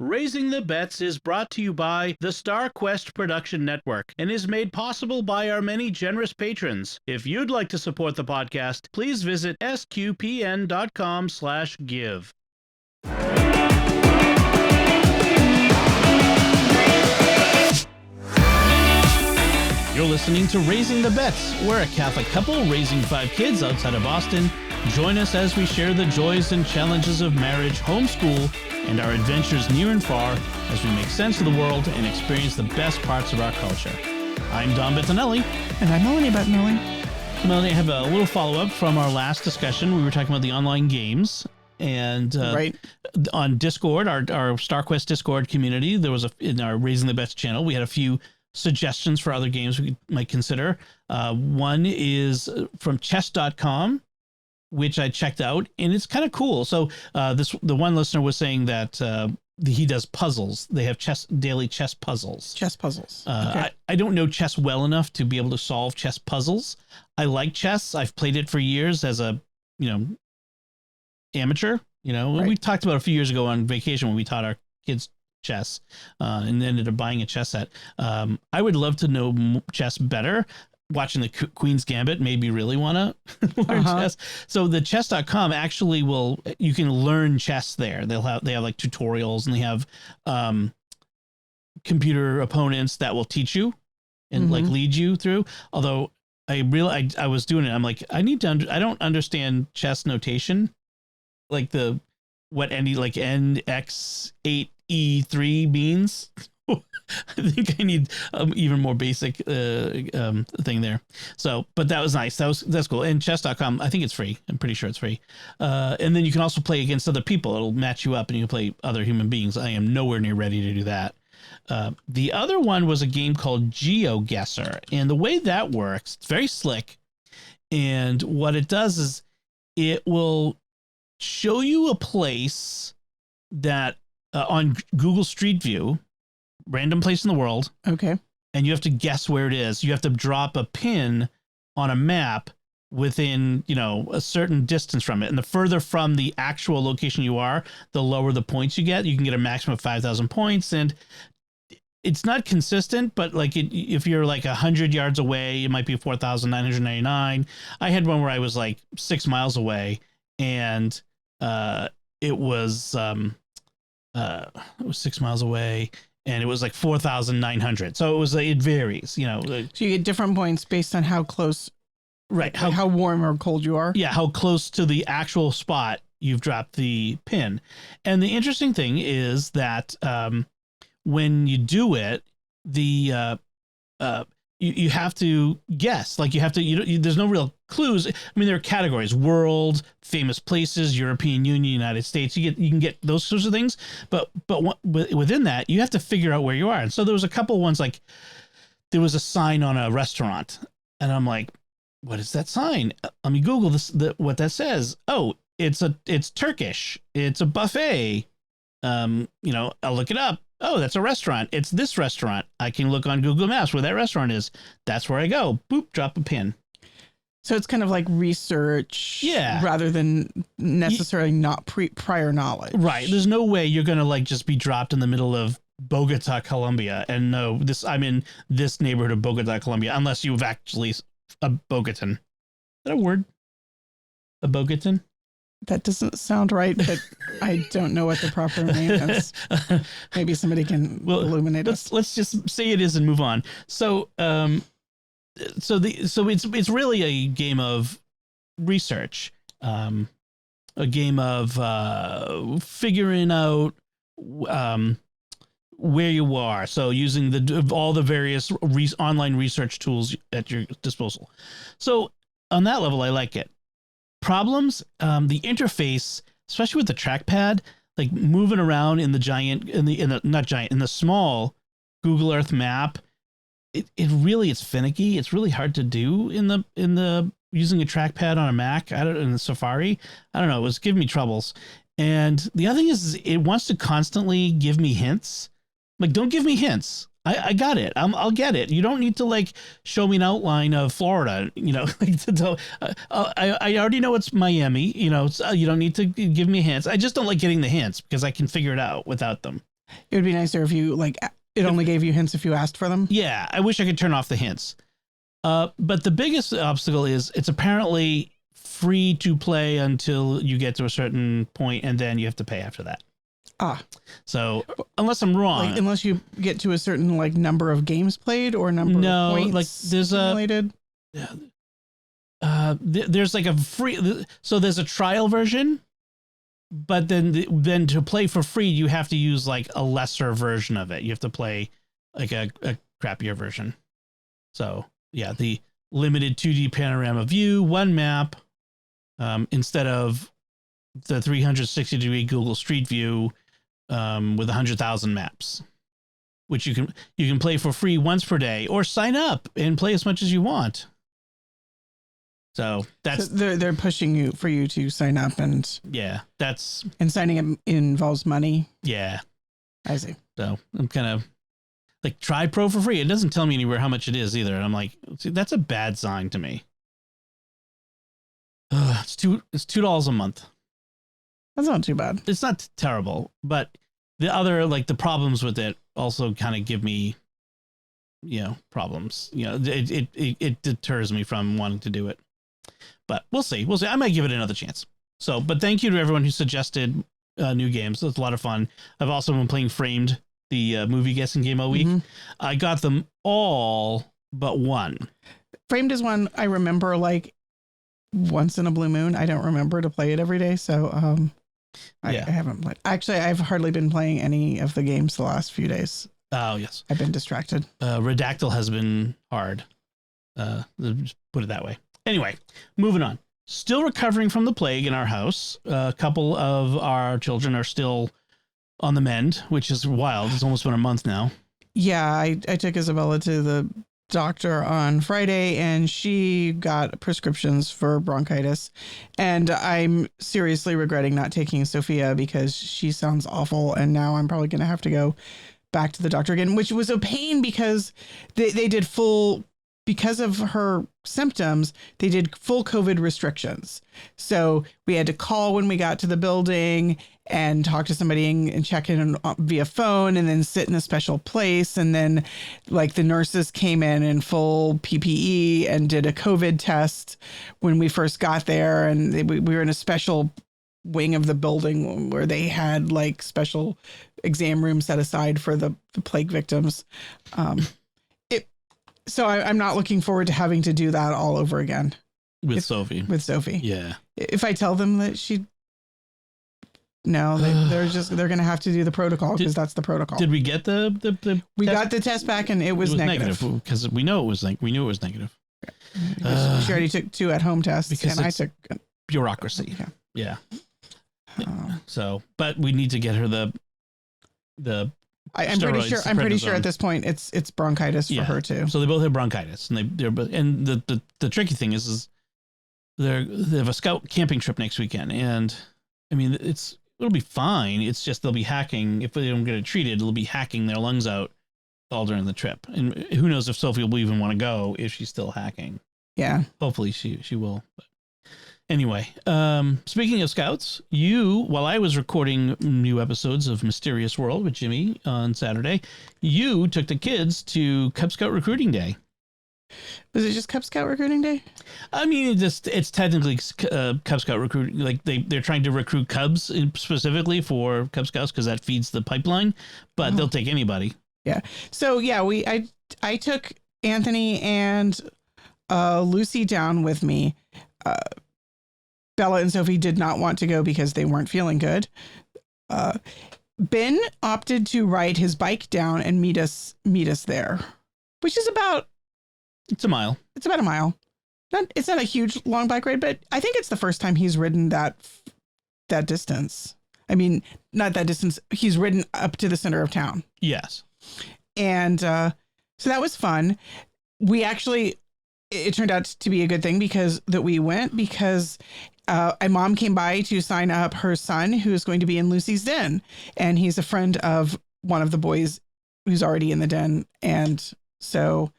Raising the Bets is brought to you by the StarQuest Production Network and is made possible by our many generous patrons. If you'd like to support the podcast, please visit sqpn.com/give. You're listening to Raising the Bets. We're a Catholic couple raising 5 kids outside of Boston. Join us as we share the joys and challenges of marriage, homeschool, and our adventures near and far as we make sense of the world and experience the best parts of our culture. I'm Don Bettinelli. And I'm Melanie Bettinelli. Melanie, I have a little follow-up from our last discussion. We were talking about the online games. And Right. On Discord, our StarQuest Discord community, there was in our Raising the Bets channel, we had a few suggestions for other games we might consider. One is from chess.com, which I checked out, and it's kind of cool. So the one listener was saying that he does puzzles. They have daily chess puzzles. Chess puzzles. Okay. I don't know chess well enough to be able to solve chess puzzles. I like chess. I've played it for years as a, amateur. Right. We talked about a few years ago on vacation when we taught our kids chess and ended up buying a chess set. I would love to know chess better. Watching the Queen's Gambit made me really want to learn chess. So the chess.com actually you can learn chess there. They have like tutorials, and they have computer opponents that will teach you and like lead you through. Although I was doing it, I'm like, I don't understand chess notation, like what any like NX8E3 means. I think I need even more basic thing there. So, but that was nice. That's cool. And chess.com, I think it's free. I'm pretty sure it's free. And then you can also play against other people. It'll match you up and you can play other human beings. I am nowhere near ready to do that. The other one was a game called GeoGuessr. And the way that works, it's very slick. And what it does is it will show you a place that on Google Street View, random place in the world. Okay. And you have to guess where it is. You have to drop a pin on a map within, a certain distance from it. And the further from the actual location you are, the lower the points you get. You can get a maximum of 5,000 points. And it's not consistent, but like if you're like 100 yards away, it might be 4,999. I had one where I was like 6 miles away, and it was 6 miles away. And it was like 4,900. So it varies, So you get different points based on how close, right? How warm or cold you are. Yeah, how close to the actual spot you've dropped the pin. And the interesting thing is that when you do it, you have to guess. Like there's no real clues. I mean, there are categories: world, famous places, European Union, United States. You can get those sorts of things, but within that, you have to figure out where you are. And so there was a couple ones, like there was a sign on a restaurant, and I'm like, what is that sign? Let me Google what that says. Oh, it's Turkish. It's a buffet. I'll look it up. Oh, that's a restaurant. It's this restaurant. I can look on Google Maps where that restaurant is. That's where I go. Boop, drop a pin. So it's kind of like research, rather than necessarily not prior knowledge. Right. There's no way you're going to like just be dropped in the middle of Bogota, Colombia, and no, I'm in this neighborhood of Bogota, Colombia, unless you've actually a Bogotan. Is that a word? A Bogotan? That doesn't sound right, but I don't know what the proper name is. Maybe somebody can illuminate us. Let's just say it is and move on. So, it's really a game of research, a game of figuring out where you are. So using all the various online research tools at your disposal. So on that level, I like it. Problems, the interface, especially with the trackpad, like moving around in the small Google Earth map, it's finicky. It's really hard to do in the using a trackpad on a Mac. In the Safari, I don't know. It was giving me troubles. And the other thing is it wants to constantly give me hints. Like, don't give me hints. I got it. I'll get it. You don't need to like show me an outline of Florida. I already know it's Miami. You don't need to give me hints. I just don't like getting the hints because I can figure it out without them. It would be nicer if you it only gave you hints if you asked for them. Yeah, I wish I could turn off the hints. But the biggest obstacle is it's apparently free to play until you get to a certain point, and then you have to pay after that. So unless I'm wrong, unless you get to a certain number of games played or number of points there's accumulated. There's a free, so there's a trial version, but then to play for free you have to use a lesser version of it. You have to play a crappier version. So yeah, the limited 2D panorama view, one map, instead of the 360-degree Google Street View with 100,000 maps, which you can play for free once per day or sign up and play as much as you want. So they're pushing you to sign up, and signing up involves money. Yeah, I see. So I'm kind of try Pro for free. It doesn't tell me anywhere how much it is either. And I'm like, see, that's a bad sign to me. It's $2 a month. That's not too bad. It's not terrible, but the other the problems with it also kind of give me, problems. It deters me from wanting to do it. But we'll see. I might give it another chance. So, but thank you to everyone who suggested new games. It's a lot of fun. I've also been playing Framed, the movie guessing game all week. Mm-hmm. I got them all but one. Framed is one I remember once in a blue moon. I don't remember to play it every day. So I haven't played. Actually, I've hardly been playing any of the games the last few days. Oh, yes. I've been distracted. Redactyl has been hard. Just put it that way. Anyway, moving on. Still recovering from the plague in our house. A couple of our children are still on the mend, which is wild. It's almost been a month now. Yeah, I took Isabella to the doctor on Friday, and she got prescriptions for bronchitis. And I'm seriously regretting not taking Sophia because she sounds awful. And now I'm probably going to have to go back to the doctor again, which was a pain because they did because of her symptoms, they did full COVID restrictions. So we had to call when we got to the building and talk to somebody and check in via phone, and then sit in a special place. And then the nurses came in full PPE and did a COVID test when we first got there. And we were in a special wing of the building where they had special exam rooms set aside for the plague victims. So I'm not looking forward to having to do that all over again. With Sophie. Yeah. If I tell them that they're going to have to do the protocol because that's the protocol. Did we get we got the test back and it was negative. Because we knew it was negative. She already took 2 at-home tests and I took bureaucracy. Yeah. So, but we need to get her the I'm pretty sure at this point it's bronchitis for her too. So they both have bronchitis, and the tricky thing is they have a scout camping trip next weekend, and I mean it'll be fine. It's just they'll be hacking if they don't get it treated. It'll be hacking their lungs out all during the trip, and who knows if Sophie will even want to go if she's still hacking. Yeah, hopefully she will. But anyway, speaking of scouts, while I was recording new episodes of Mysterious World with Jimmy on Saturday, you took the kids to Cub Scout Recruiting Day. Was it just Cub Scout Recruiting Day? I mean, it's technically Cub Scout recruiting. They're trying to recruit Cubs specifically for Cub Scouts because that feeds the pipeline, but they'll take anybody. Yeah. So yeah, I took Anthony and Lucy down with me. Bella and Sophie did not want to go because they weren't feeling good. Ben opted to ride his bike down and meet us there, which is it's a mile. It's about a mile. It's not a huge long bike ride, but I think it's the first time he's ridden that distance. I mean, not that distance. He's ridden up to the center of town. Yes. And so that was fun. It turned out to be a good thing because my mom came by to sign up her son, who is going to be in Lucy's den. And he's a friend of one of the boys who's already in the den. And so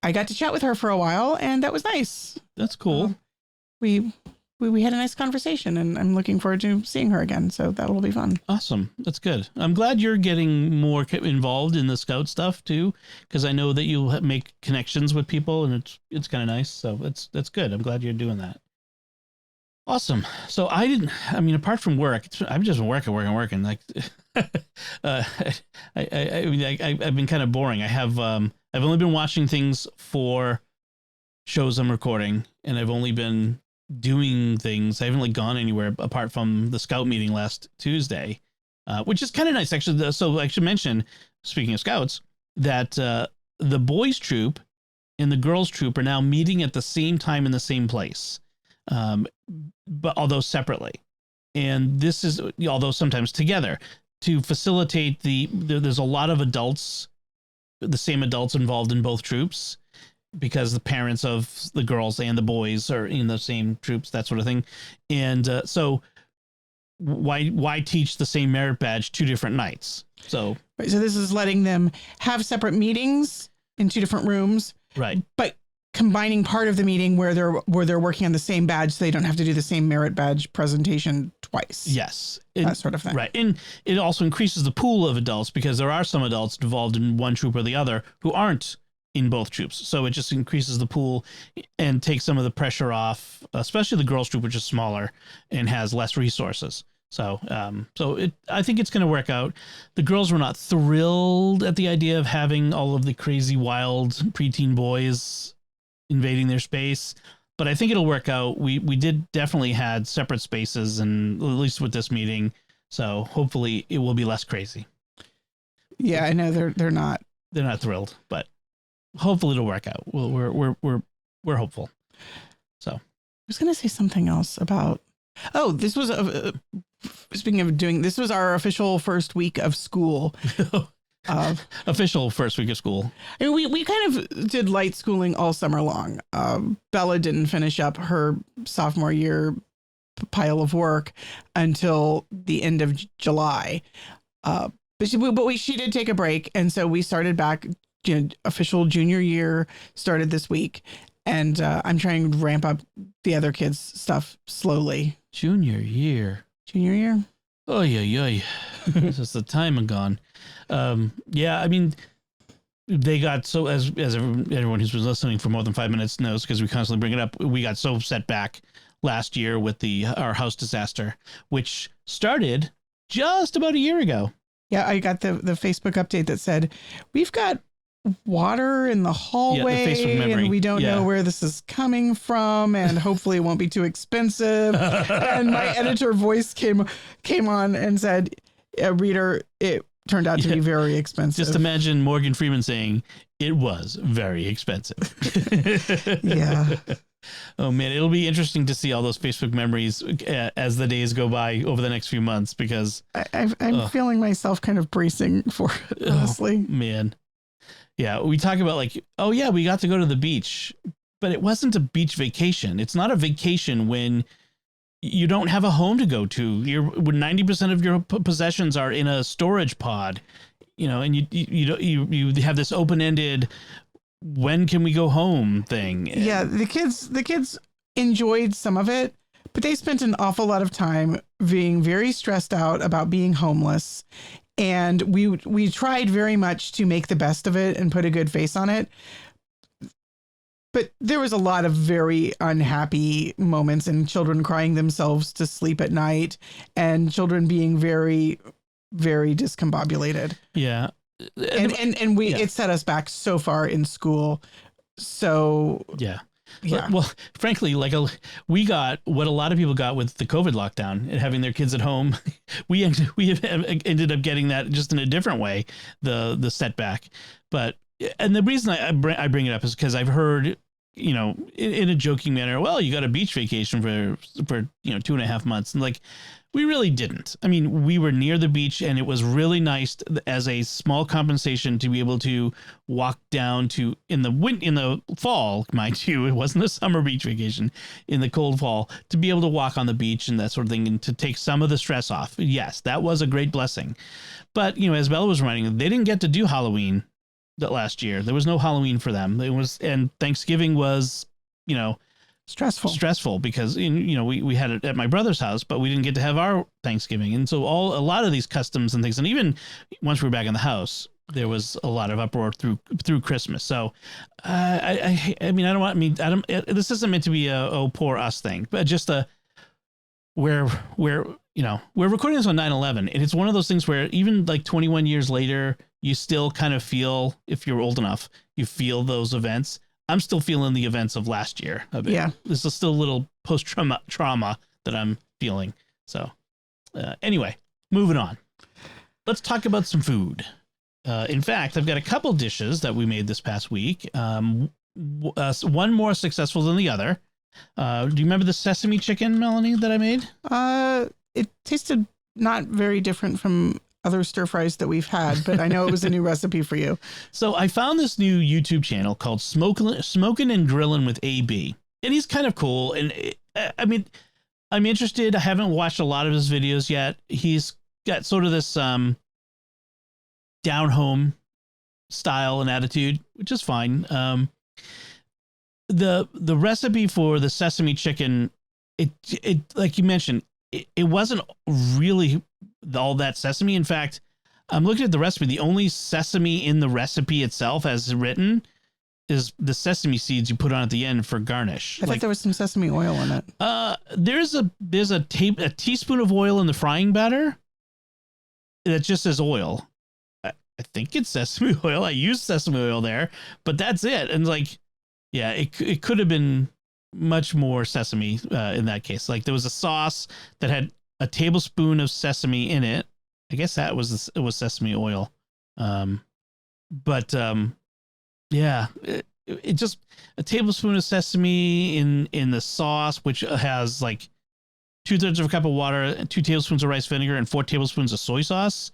I got to chat with her for a while, and that was nice. That's cool. We we had a nice conversation, and I'm looking forward to seeing her again. So that will be fun. Awesome. That's good. I'm glad you're getting more involved in the scout stuff too, because I know that you'll make connections with people, and it's kind of nice. So that's good. I'm glad you're doing that. Awesome. So apart from work, I'm just working. Like, I've been kind of boring. I've only been watching things for shows I'm recording, and I've only been doing things. I haven't like gone anywhere apart from the scout meeting last Tuesday, which is kind of nice actually. So I should mention, speaking of scouts, that the boys troop and the girls troop are now meeting at the same time in the same place, but although separately. And this is, although sometimes together, to facilitate there's a lot of adults, the same adults involved in both troops, because the parents of the girls and the boys are in the same troops, that sort of thing. And so why teach the same merit badge 2 different nights? So this is letting them have separate meetings in 2 different rooms, right? But combining part of the meeting where they're working on the same badge, so they don't have to do the same merit badge presentation twice. Yes, that sort of thing. Right, and it also increases the pool of adults, because there are some adults involved in one troop or the other who aren't in both troops. So it just increases the pool and takes some of the pressure off, especially the girls troop, which is smaller and has less resources. So, I think it's going to work out. The girls were not thrilled at the idea of having all of the crazy, wild preteen boys invading their space, but I think it'll work out. We did definitely had separate spaces, and at least with this meeting. So hopefully it will be less crazy. Yeah, I know they're not thrilled, but hopefully it'll work out. We're hopeful. So I was going to say something else about, this was speaking of this was our official first week of school. Official first week of school. I mean, we kind of did light schooling all summer long. Bella didn't finish up her sophomore year pile of work until the end of July. But she did take a break. And so we started back, official junior year started this week. And I'm trying to ramp up the other kids' stuff slowly. Junior year. Oh, yeah. This is the time gone. Yeah, I mean, they got so, as everyone who's been listening for more than 5 minutes knows, because we constantly bring it up, we got so set back last year with our house disaster, which started just about a year ago. Yeah, I got the Facebook update that said, we've got water in the hallway, and we don't know where this is coming from, and hopefully it won't be too expensive. And my editor voice came on and said, reader, it turned out to be very expensive. Just imagine Morgan Freeman saying it was very expensive. Yeah. Oh man, it'll be interesting to see all those Facebook memories as the days go by over the next few months, because I'm feeling myself kind of bracing for it, honestly. Oh, man. Yeah, we talk about like, oh yeah, we got to go to the beach, but it wasn't a beach vacation. It's not a vacation when you don't have a home to go to. When 90% of your possessions are in a storage pod, and you have this open-ended, when can we go home thing. Yeah, the kids enjoyed some of it, but they spent an awful lot of time being very stressed out about being homeless. And we tried very much to make the best of it and put a good face on it. But there was a lot of very unhappy moments, and children crying themselves to sleep at night, and children being very, very discombobulated. Yeah. It set us back so far in school. So yeah. Well, frankly, like we got what a lot of people got with the COVID lockdown and having their kids at home. We have ended up getting that just in a different way, the setback. But, and the reason I bring it up is because I've heard, in a joking manner, well, you got a beach vacation for 2.5 months. And like, we really didn't. I mean, we were near the beach, and it was really nice as a small compensation to be able to walk down to in the fall, mind you, it wasn't a summer beach vacation, in the cold fall, to be able to walk on the beach and that sort of thing, and to take some of the stress off. Yes, that was a great blessing. But, as Bella was reminding, they didn't get to do Halloween that last year. There was no Halloween for them. And Thanksgiving was, Stressful. because we had it at my brother's house, but we didn't get to have our Thanksgiving, and so a lot of these customs and things, and even once we were back in the house, there was a lot of uproar through Christmas. So I don't. This isn't meant to be a poor us thing, but just we're recording this on 9/11, and it's one of those things where even like 21 years later, you still kind of feel, if you're old enough, you feel those events. I'm still feeling the events of last year a bit. Yeah. This is still a little trauma that I'm feeling. So anyway, moving on. Let's talk about some food. In fact, I've got a couple dishes that we made this past week. One more successful than the other. Do you remember the sesame chicken, Melanie, that I made? It tasted not very different from other stir fries that we've had, but I know it was a new recipe for you. So I found this new YouTube channel called Smoking and Grilling with AB, and he's kind of cool. And I'm interested. I haven't watched a lot of his videos yet. He's got sort of this down home style and attitude, which is fine. The recipe for the sesame chicken, it like you mentioned, it wasn't really all that sesame. In fact, I'm looking at the recipe. The only sesame in the recipe itself, as written, is the sesame seeds you put on at the end for garnish. I thought there was some sesame oil in it. There's a teaspoon of oil in the frying batter that just says oil. I think it's sesame oil. I used sesame oil there, but that's it. And like, yeah, it could have been much more sesame in that case. Like there was a sauce that had a tablespoon of sesame in it. I guess that was sesame oil. Yeah, it just a tablespoon of sesame in the sauce, which has like 2/3 of a cup of water, 2 tablespoons of rice vinegar, and 4 tablespoons of soy sauce.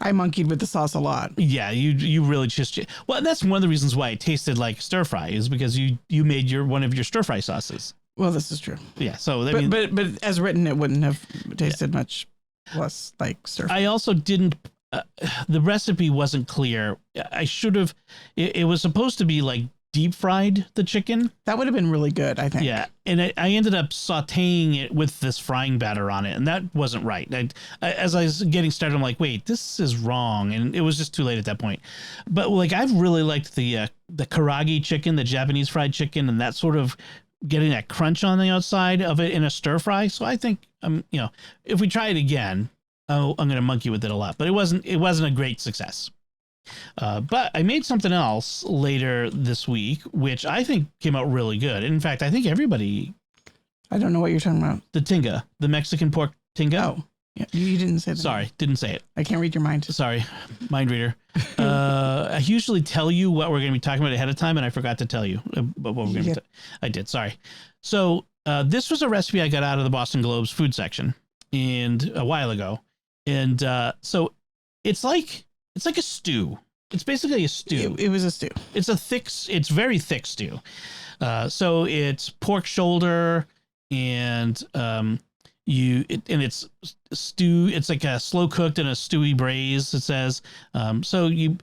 I monkeyed with the sauce a lot. Yeah, you really just, well, that's one of the reasons why it tasted like stir fry, is because you made one of your stir fry sauces. Well, this is true. Yeah, so but as written, it wouldn't have tasted much less like stir fry. I also didn't. The recipe wasn't clear. I should have. It was supposed to be like deep fried the chicken. That would have been really good, I think. Yeah, and I ended up sautéing it with this frying batter on it, and that wasn't right. As I was getting started, I'm like, wait, this is wrong, and it was just too late at that point. But like, I've really liked the karaage chicken, the Japanese fried chicken, and that sort of getting that crunch on the outside of it in a stir fry. So I think if we try it again, I'm going to monkey with it a lot. But it wasn't a great success. But I made something else later this week, which I think came out really good. In fact, I think everybody. I don't know what you're talking about. The tinga, the Mexican pork tinga. Oh, yeah, you didn't say that. Sorry, didn't say it. I can't read your mind. Sorry, mind reader. I usually tell you what we're going to be talking about ahead of time, and I forgot to tell you what we're going to be. I did. Sorry. So this was a recipe I got out of the Boston Globe's food section, and a while ago, and so it's like a stew. It's basically a stew. It was a stew. It's very thick stew. So it's pork shoulder and it's stew. It's like a slow cooked and a stewy braise, it says. So you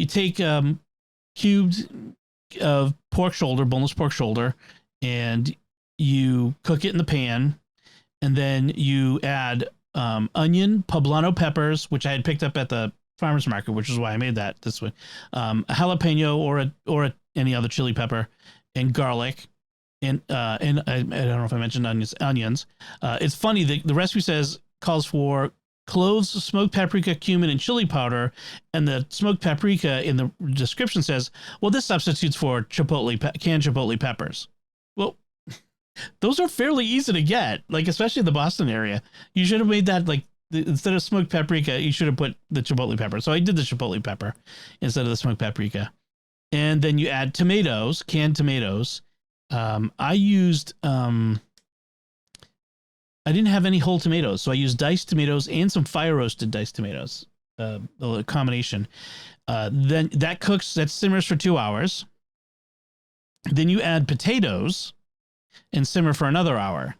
take cubed of pork shoulder, boneless pork shoulder, and you cook it in the pan, and then you add onion, poblano peppers, which I had picked up at the farmer's market, which is why I made that this way. A jalapeno or any other chili pepper, and garlic, and I don't know if I mentioned onions. It's funny, the recipe calls for cloves, smoked paprika, cumin, and chili powder, and the smoked paprika in the description says, well, this substitutes for canned chipotle peppers. Well, those are fairly easy to get, like especially in the Boston area. You should have made that like instead of smoked paprika, you should have put the chipotle pepper. So I did the chipotle pepper instead of the smoked paprika. And then you add tomatoes, canned tomatoes. I used, I didn't have any whole tomatoes, so I used diced tomatoes and some fire roasted diced tomatoes, a combination. Then that simmers for 2 hours. Then you add potatoes and simmer for another hour.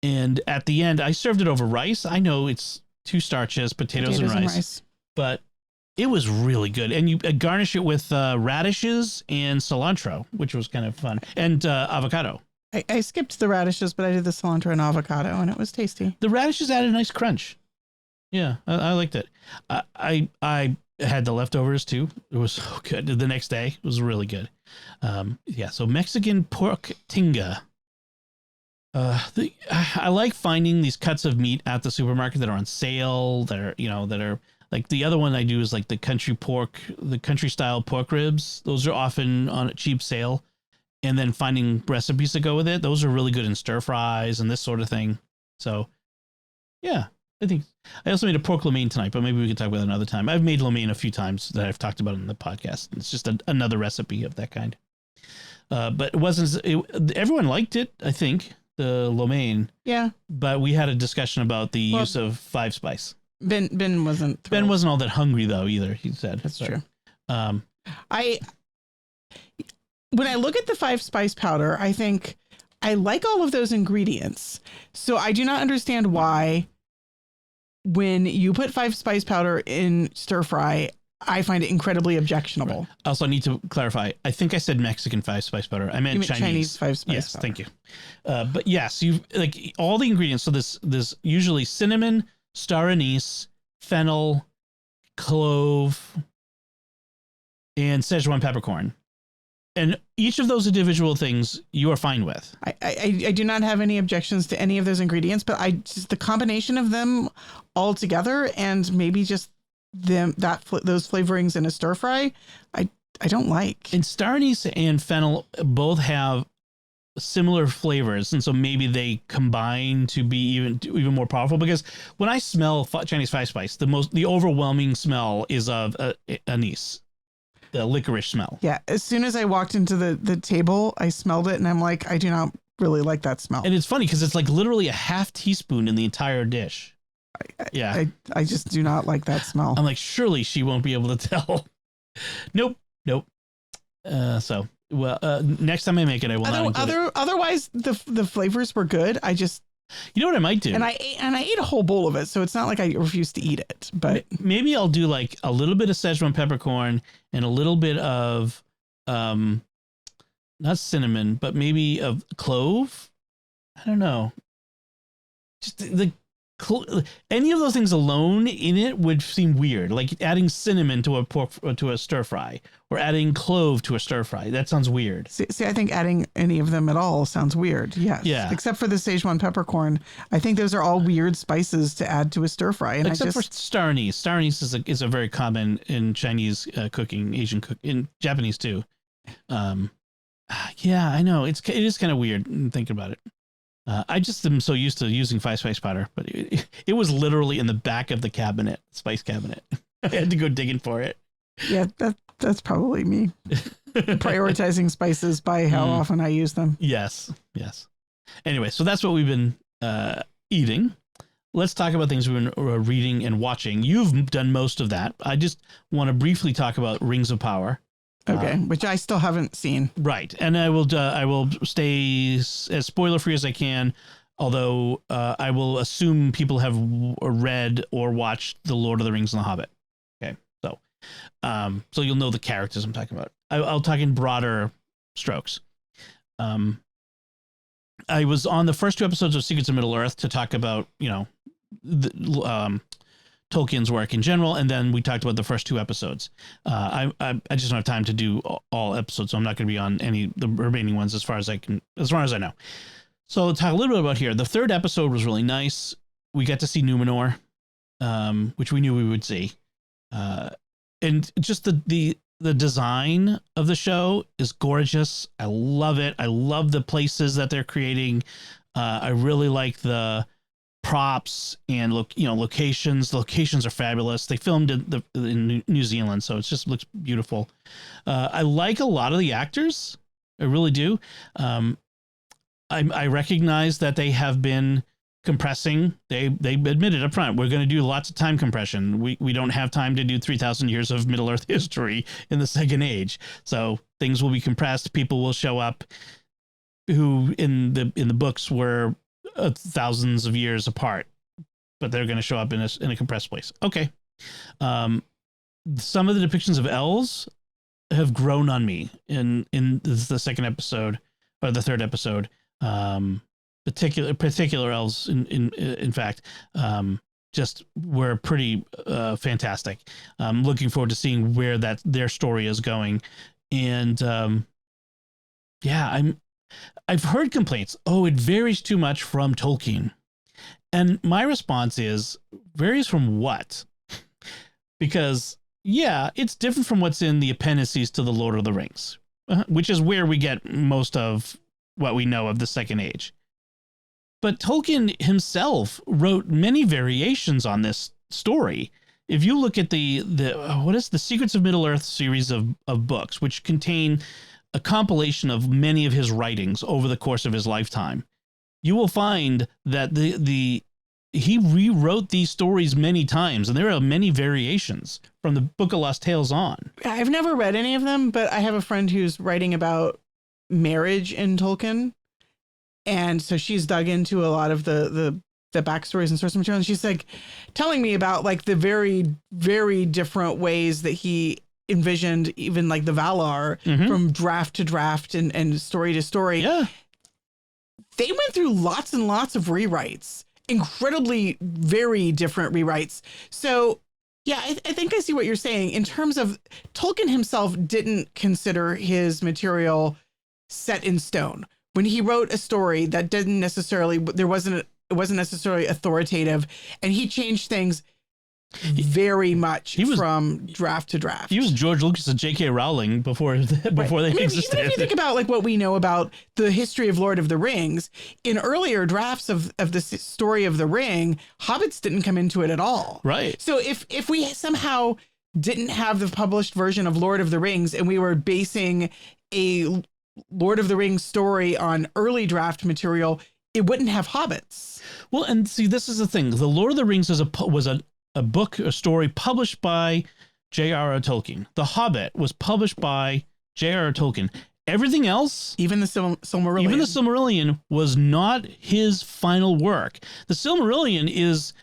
And at the end, I served it over rice. I know it's 2 starches, potatoes and rice. But It was really good. And you garnish it with radishes and cilantro, which was kind of fun, and avocado. I skipped the radishes, but I did the cilantro and avocado, and it was tasty. The radishes added a nice crunch. Yeah, I liked it. I had the leftovers too. It was so good. The next day it was really good. Yeah, so Mexican pork tinga. I like finding these cuts of meat at the supermarket that are on sale. That are like the other one I do is like the country style pork ribs. Those are often on a cheap sale. And then finding recipes to go with it. Those are really good in stir fries and this sort of thing. So, yeah, I think I also made a pork lo mein tonight, but maybe we can talk about it another time. I've made lo mein a few times that I've talked about in the podcast. It's just another recipe of that kind. But everyone liked it, I think, the lo mein. Yeah. But we had a discussion about the use of 5 spice. Ben wasn't thrilled. Ben wasn't all that hungry though either, he said. That's true. When I look at the 5 spice powder, I think I like all of those ingredients. So I do not understand why when you put 5 spice powder in stir fry, I find it incredibly objectionable. Right. Also, I need to clarify. I think I said Mexican 5 spice powder. I meant Chinese 5 spice yes, powder. Thank you. But yes, you like all the ingredients. So this usually cinnamon, star anise, fennel, clove, and Szechuan peppercorn. And each of those individual things you are fine with. I do not have any objections to any of those ingredients, but just the combination of them all together and maybe just those flavorings in a stir fry, I don't like. And star anise and fennel both have similar flavors, and so maybe they combine to be even more powerful. Because when I smell Chinese 5 spice, the overwhelming smell is of anise. The licorice smell. Yeah. As soon as I walked into the table, I smelled it and I'm like, I do not really like that smell. And it's funny because it's like literally a half teaspoon in the entire dish. I just do not like that smell. I'm like, surely she won't be able to tell. Nope. Next time I make it, I will not include it. Otherwise, the flavors were good. You know what I might do? And I ate a whole bowl of it, so it's not like I refused to eat it. But maybe I'll do like a little bit of Szechuan peppercorn and a little bit of, not cinnamon, but maybe of clove. I don't know. Just any of those things alone in it would seem weird. Like adding cinnamon to a stir fry or adding clove to a stir fry. That sounds weird. See, I think adding any of them at all sounds weird. Yes. Yeah. Except for the Szechuan peppercorn. I think those are all weird spices to add to a stir fry. And except for star anise. Star anise is a very common in Chinese cooking, Asian in Japanese too. Yeah, I know. It is kind of weird thinking about it. I just am so used to using 5 spice powder, but it was literally in the back of the spice cabinet. I had to go digging for it. Yeah, that's probably me. Prioritizing spices by how often I use them. Yes. Anyway, so that's what we've been eating. Let's talk about things we've been reading and watching. You've done most of that. I just want to briefly talk about Rings of Power. Okay, which I still haven't seen. Right, and I will stay as spoiler free as I can. Although I will assume people have read or watched The Lord of the Rings and The Hobbit. Okay, so you'll know the characters I'm talking about. I'll talk in broader strokes. I was on the first 2 episodes of Secrets of Middle Earth to talk about Tolkien's work in general, and then we talked about the first 2 episodes. I just don't have time to do all episodes, so I'm not going to be on the remaining ones as far as I know. So I'll talk a little bit about here. The 3rd episode was really nice. We got to see Numenor, which we knew we would see, and just the design of the show is gorgeous. I love it. I love the places that they're creating. I really like the props and locations. The locations are fabulous. They filmed in New Zealand, so it just looks beautiful. I like a lot of the actors. I really do. I recognize that they have been compressing. They admitted up front, we're going to do lots of time compression. We don't have time to do 3,000 years of Middle Earth history in the Second Age. So things will be compressed. People will show up who in the books were thousands of years apart, but they're going to show up in a compressed place. Okay. some of the depictions of elves have grown on me in the second episode or the third episode. Particular elves in fact, just were pretty fantastic. I'm looking forward to seeing where their story is going. And I've heard complaints. Oh, it varies too much from Tolkien. And my response is, varies from what? Because it's different from what's in the appendices to the Lord of the Rings, which is where we get most of what we know of the Second Age. But Tolkien himself wrote many variations on this story. If you look at the Secrets of Middle-earth series of books, which contain a compilation of many of his writings over the course of his lifetime, you will find that he rewrote these stories many times, and there are many variations from the Book of Lost Tales on. I've never read any of them, but I have a friend who's writing about marriage in Tolkien. And so she's dug into a lot of the backstories and source material. And she's like telling me about like the very, very different ways that he envisioned even like the Valar from draft to draft and story to story. Yeah. They went through lots and lots of rewrites, incredibly very different rewrites. So yeah, I think I see what you're saying in terms of Tolkien himself didn't consider his material set in stone. When he wrote a story that didn't necessarily, it wasn't necessarily authoritative, and he changed things very much from draft to draft. He was George Lucas and J.K. Rowling before they existed. Even if you think about like what we know about the history of Lord of the Rings, in earlier drafts of the story of the Ring, hobbits didn't come into it at all. Right. So if we somehow didn't have the published version of Lord of the Rings and we were basing a Lord of the Rings story on early draft material, it wouldn't have hobbits. Well, and see, this is the thing. The Lord of the Rings was a book, a story published by J.R.R. Tolkien. The Hobbit was published by J.R.R. Tolkien. Everything else, even the Silmarillion, was not his final work. The Silmarillion is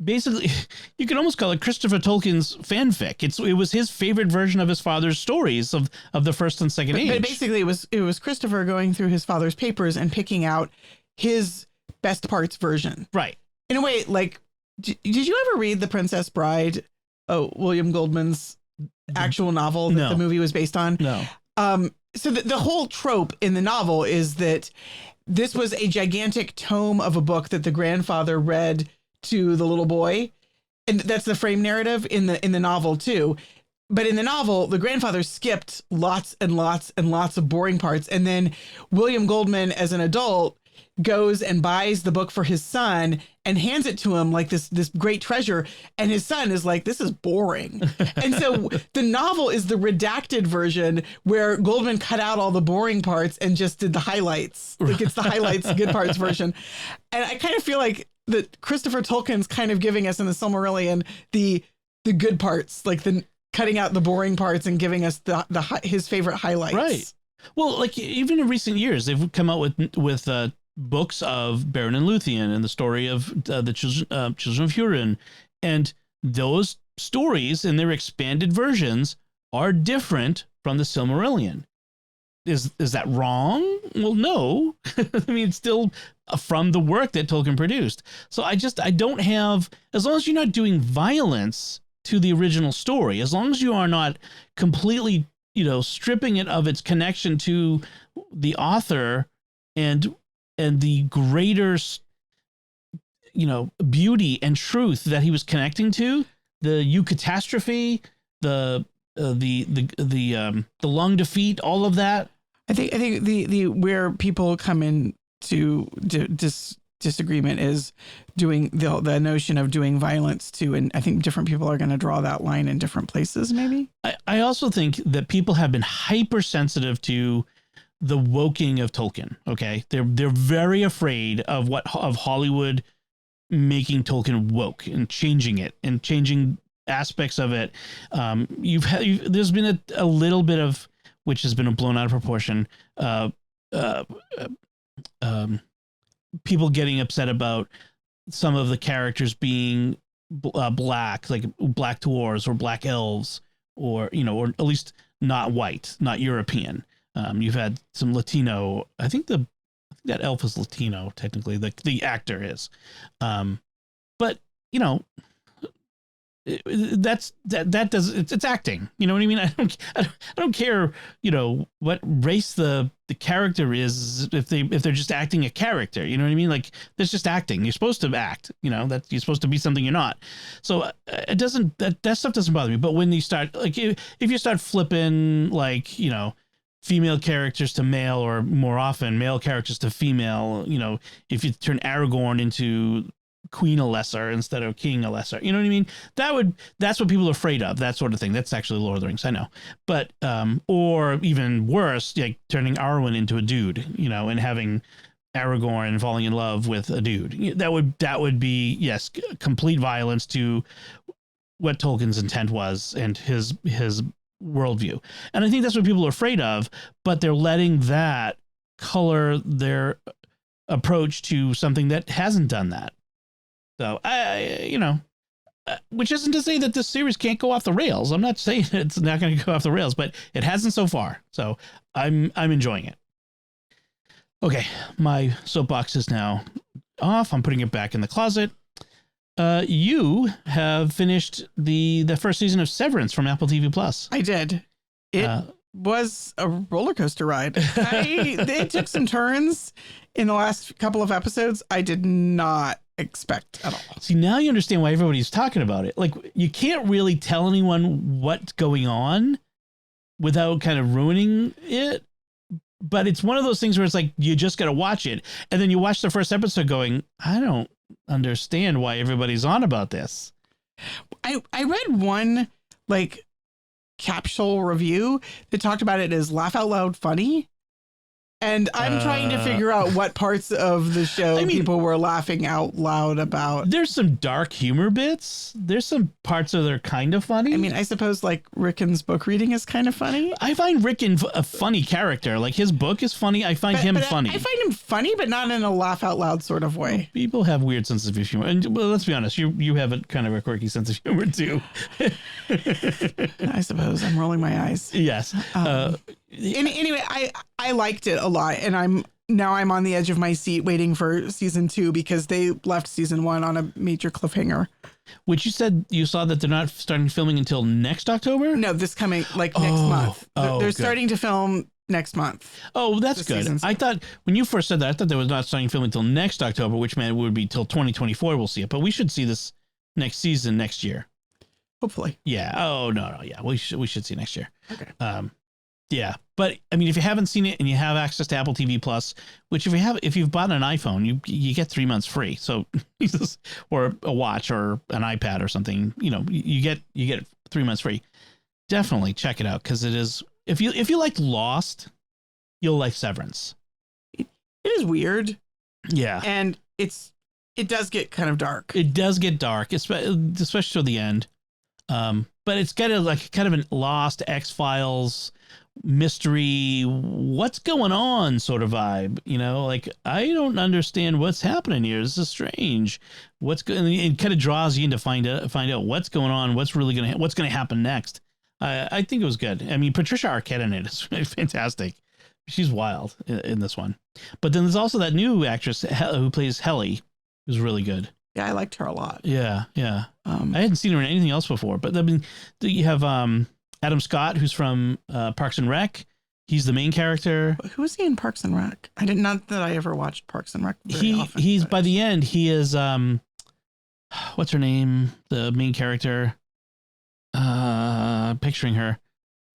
basically, you could almost call it Christopher Tolkien's fanfic. It was his favorite version of his father's stories of the first and second age. But basically, it was Christopher going through his father's papers and picking out his best parts version. Right. In a way, like, did you ever read The Princess Bride? Oh, William Goldman's actual novel that the movie was based on? No. So the whole trope in the novel is that this was a gigantic tome of a book that the grandfather read to the little boy, and that's the frame narrative in the novel too. But in the novel, the grandfather skipped lots and lots and lots of boring parts, and then William Goldman, as an adult, goes and buys the book for his son and hands it to him like this great treasure, and his son is like, this is boring. And so the novel is the redacted version where Goldman cut out all the boring parts and just did the highlights. Like it's the highlights, good parts version. And I kind of feel like that Christopher Tolkien's kind of giving us in the Silmarillion the good parts, like the cutting out the boring parts and giving us his favorite highlights. Right. Well, like even in recent years, they've come out with books of Beren and Luthien and the story of the children of Hurin, and those stories in their expanded versions are different from the Silmarillion. Is that wrong? Well, no. I mean, it's still from the work that Tolkien produced. So I don't have, as long as you're not doing violence to the original story, as long as you are not completely, stripping it of its connection to the author and the greater, beauty and truth that he was connecting to, the eucatastrophe, the long defeat, all of that. I think the where people come in to disagreement is doing the notion of doing violence to, and I think different people are going to draw that line in different places. Maybe I also think that people have been hypersensitive to the woking of Tolkien. Okay, they're very afraid of Hollywood making Tolkien woke and changing it and changing aspects of it. There's been a little bit of, which has been blown out of proportion. People getting upset about some of the characters being black, like black dwarves or black elves or or at least not white, not European. You've had some Latino. I think that elf is Latino technically. The actor is, but that does it's acting. You know what I mean? I don't care. What race the character is if they're just acting a character. You know what I mean? Like that's just acting. You're supposed to act. That you're supposed to be something you're not. So it doesn't that stuff doesn't bother me. But when you start like if you start flipping like female characters to male or more often male characters to female, if you turn Aragorn into Queen a lesser instead of King a lesser, you know what I mean? That's what people are afraid of, that sort of thing. That's actually Lord of the Rings, I know. But or even worse, like turning Arwen into a dude, and having Aragorn falling in love with a dude. That would be, yes, complete violence to what Tolkien's intent was and his worldview. And I think that's what people are afraid of, but they're letting that color their approach to something that hasn't done that. So which isn't to say that this series can't go off the rails. I'm not saying it's not going to go off the rails, but it hasn't so far. So I'm enjoying it. Okay, my soapbox is now off. I'm putting it back in the closet. You have finished the first season of Severance from Apple TV Plus. I did. It was a roller coaster ride. It took some turns in the last couple of episodes I did not expect at all. See, now you understand why everybody's talking about it. Like, you can't really tell anyone what's going on without kind of ruining it. But it's one of those things where it's like, you just got to watch it. And then you watch the first episode going, I don't understand why everybody's on about this. I read one like capsule review that talked about it as laugh out loud funny. And I'm trying to figure out what parts of the show people were laughing out loud about. There's some dark humor bits. There's some parts that are kind of funny. I mean, I suppose like Rickon's book reading is kind of funny. I find Rickon a funny character. Like his book is funny. I find him funny. I find him funny, but not in a laugh out loud sort of way. Well, people have weird senses of humor. And well, let's be honest, you have a kind of a quirky sense of humor too. I suppose I'm rolling my eyes. Yes. Anyway, I liked it a lot, and I'm on the edge of my seat waiting for season 2 because they left season 1 on a major cliffhanger. Which you said you saw that they're not starting filming until next October? No, this coming next month. They're starting to film next month. Oh, that's good. I thought when you first said that, I thought they was not starting filming until next October, which meant it would be till 2024 we'll see it. But we should see this next season next year. Hopefully. Yeah. Oh no. Yeah. We should see next year. Okay. Yeah, but I mean, if you haven't seen it and you have access to Apple TV Plus, which if you've bought an iPhone, you get 3 months free. So, or a watch or an iPad or something, you get 3 months free. Definitely check it out because it is. If you like Lost, you'll like Severance. It is weird. Yeah, and it does get kind of dark. It does get dark, especially toward the end. But it's got kind of a Lost, X-Files mystery, what's going on sort of vibe, like I don't understand what's happening here. This is strange. It kind of draws you in to find out what's going on, what's going to happen next. I think it was good. I mean, Patricia Arquette in it is fantastic. She's wild in this one. But then there's also that new actress who plays Helly, who's really good. Yeah, I liked her a lot. Yeah. I hadn't seen her in anything else before. But I mean, you have Adam Scott, who's from Parks and Rec. He's the main character. Who is he in Parks and Rec? Not that I ever watched Parks and Rec very often. He's by the end. He is what's her name? The main character. Picturing her.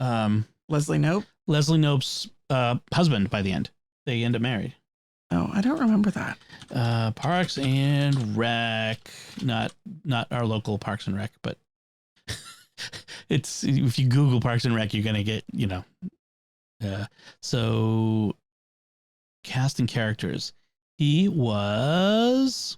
Leslie Knope. Leslie Knope's husband. By the end, they end up married. Oh, I don't remember that. Parks and Rec, not our local Parks and Rec, but. It's if you Google Parks and Rec, you're gonna get so cast and characters. He was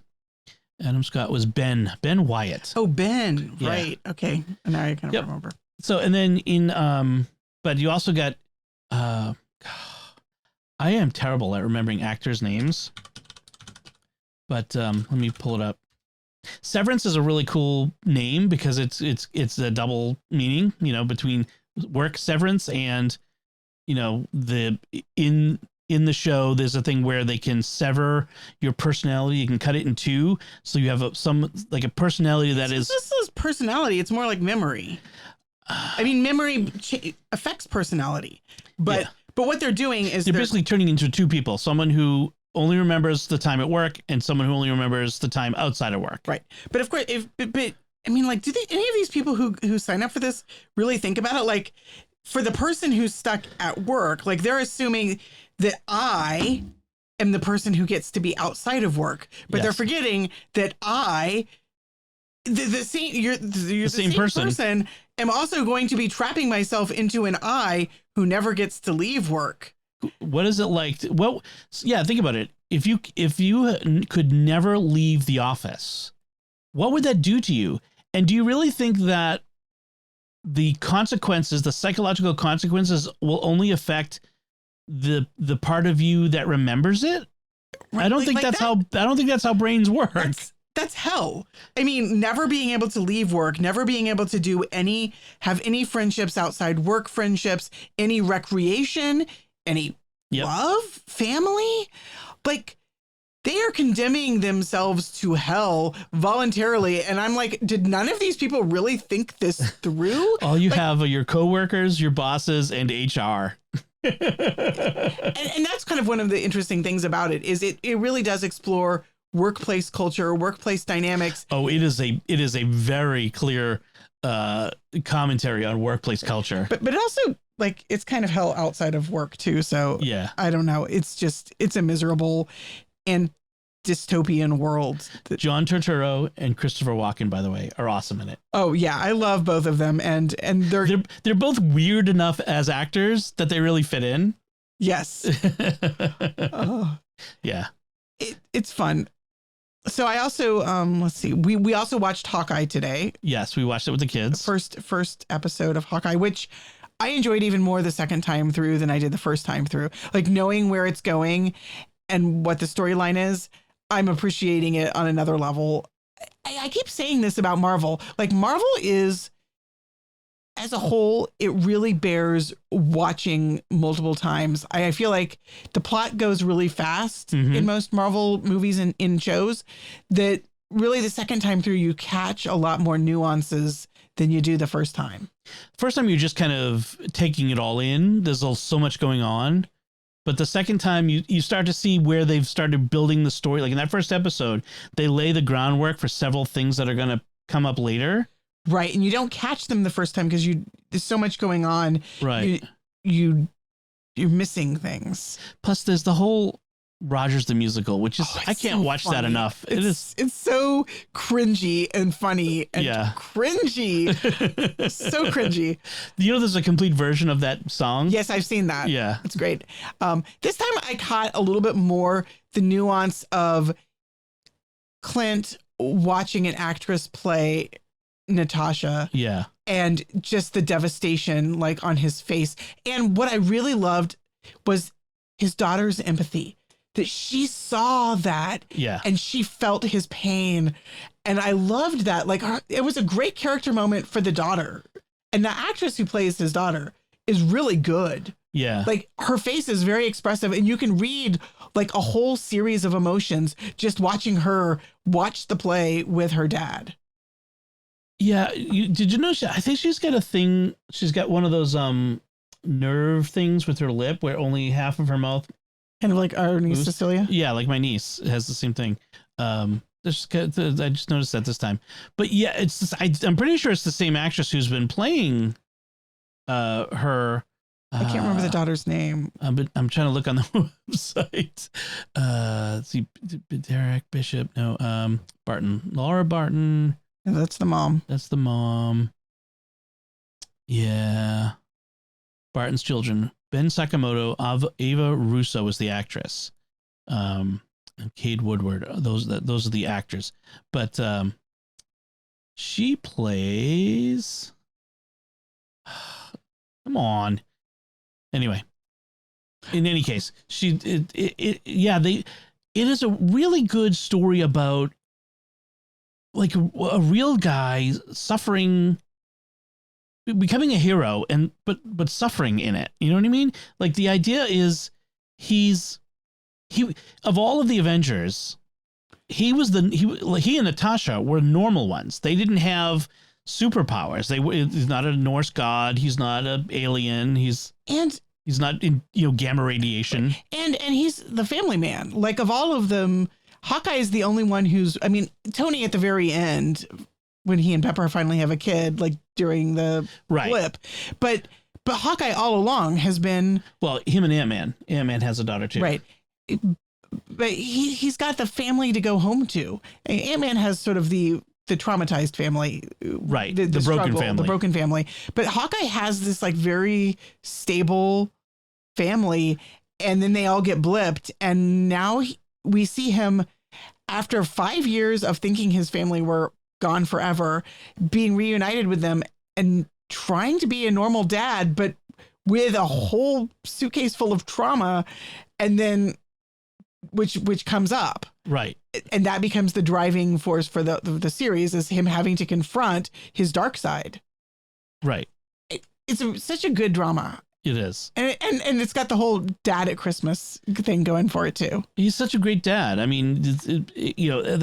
Adam Scott was Ben Wyatt. Oh, Ben, yeah. Right? Okay, now I kind of remember. So and then in but you also got I am terrible at remembering actors' names, but let me pull it up. Severance is a really cool name because it's a double meaning, between work severance and, in the show, there's a thing where they can sever your personality. You can cut it in two. So you have a personality that is. This is personality. It's more like memory. I mean, memory affects personality, but what they're doing is they're basically turning into two people. Someone who only remembers the time at work and someone who only remembers the time outside of work. Right. But of course, but I mean, like, do any of these people who sign up for this really think about it? Like, for the person who's stuck at work, like, they're assuming that I am the person who gets to be outside of work, but they're forgetting that you're the same person am also going to be trapping myself into an I who never gets to leave work. What is it like? Well, yeah, think about it. If you could never leave the office, what would that do to you? And do you really think that the psychological consequences will only affect the part of you that remembers it? Right. I don't think that's how brains work. That's hell. I mean, never being able to leave work, never being able to have any friendships outside work, friendships, any recreation, any love, family. Like, they are condemning themselves to hell voluntarily. And I'm like, did none of these people really think this through? All you have are your coworkers, your bosses, and HR. and that's kind of one of the interesting things about it is it really does explore workplace culture, workplace dynamics. Oh, it is a very clear commentary on workplace culture. But it also, like, it's kind of hell outside of work too. So yeah, I don't know. It's a miserable and dystopian world. John Turturro and Christopher Walken, by the way, are awesome in it. Oh yeah, I love both of them, and they're both weird enough as actors that they really fit in. Yes. Yeah. It's fun. So I also let's see. We also watched Hawkeye today. Yes, we watched it with the kids. First episode of Hawkeye, which I enjoyed even more the second time through than I did the first time through. Like, knowing where it's going and what the storyline is, I'm appreciating it on another level. I keep saying this about Marvel. Like, Marvel is, as a whole, it really bears watching multiple times. I feel like the plot goes really fast in most Marvel movies and in shows, that really the second time through you catch a lot more nuances than you do the first time. First time you're just kind of taking it all in. There's so much going on. But the second time you start to see where they've started building the story. Like in that first episode, they lay the groundwork for several things that are going to come up later. Right. And you don't catch them the first time because there's so much going on. Right. You're missing things. Plus there's the whole Rogers the Musical, which is, I can't watch that enough. It's so cringy and funny and cringy. So cringy. There's a complete version of that song. Yes, I've seen that. Yeah. It's great. This time I caught a little bit more the nuance of Clint watching an actress play Natasha. Yeah. And just the devastation, like, on his face. And what I really loved was his daughter's empathy, that she saw that and she felt his pain. And I loved that. Like, it was a great character moment for the daughter. And the actress who plays his daughter is really good. Yeah. Like, her face is very expressive, and you can read like a whole series of emotions just watching her watch the play with her dad. Yeah. Did you know, I think she's got a thing. She's got one of those nerve things with her lip where only half of her mouth. Kind of like our niece Cecilia? Yeah, like my niece has the same thing. I just noticed that this time. But yeah, I'm pretty sure it's the same actress who's been playing her. I can't remember the daughter's name. But I'm trying to look on the website. Let's see, Derek Bishop. No, Barton. Laura Barton. Yeah, that's the mom. That's the mom. Yeah. Barton's children. Ben Sakamoto, Ava Russo is the actress. And Cade Woodward. Those are the actors. But she plays. Come on. Anyway, in any case, it is a really good story about like a real guy suffering, becoming a hero, and but suffering in it. You know what I mean? Like the idea is he of all of the Avengers, he and Natasha were normal ones. They didn't have superpowers. He's not a Norse god. He's not an alien. He's not in gamma radiation. And he's the family man. Like of all of them, Hawkeye is the only one who's. I mean, Tony at the very end, when he and Pepper finally have a kid, like during the blip, but Hawkeye all along has been. Well, him and Ant-Man. Ant-Man has a daughter too. Right. But he's got the family to go home to. Ant-Man has sort of the traumatized family, right? The broken family, the broken family. But Hawkeye has this like very stable family, and then they all get blipped, and now we see him after 5 years of thinking his family were gone forever, being reunited with them and trying to be a normal dad, but with a whole suitcase full of trauma, and then which comes up. Right. And that becomes the driving force for the series, is him having to confront his dark side. Right. It's such a good drama. It is. And it's got the whole dad at Christmas thing going for it too. He's such a great dad. I mean,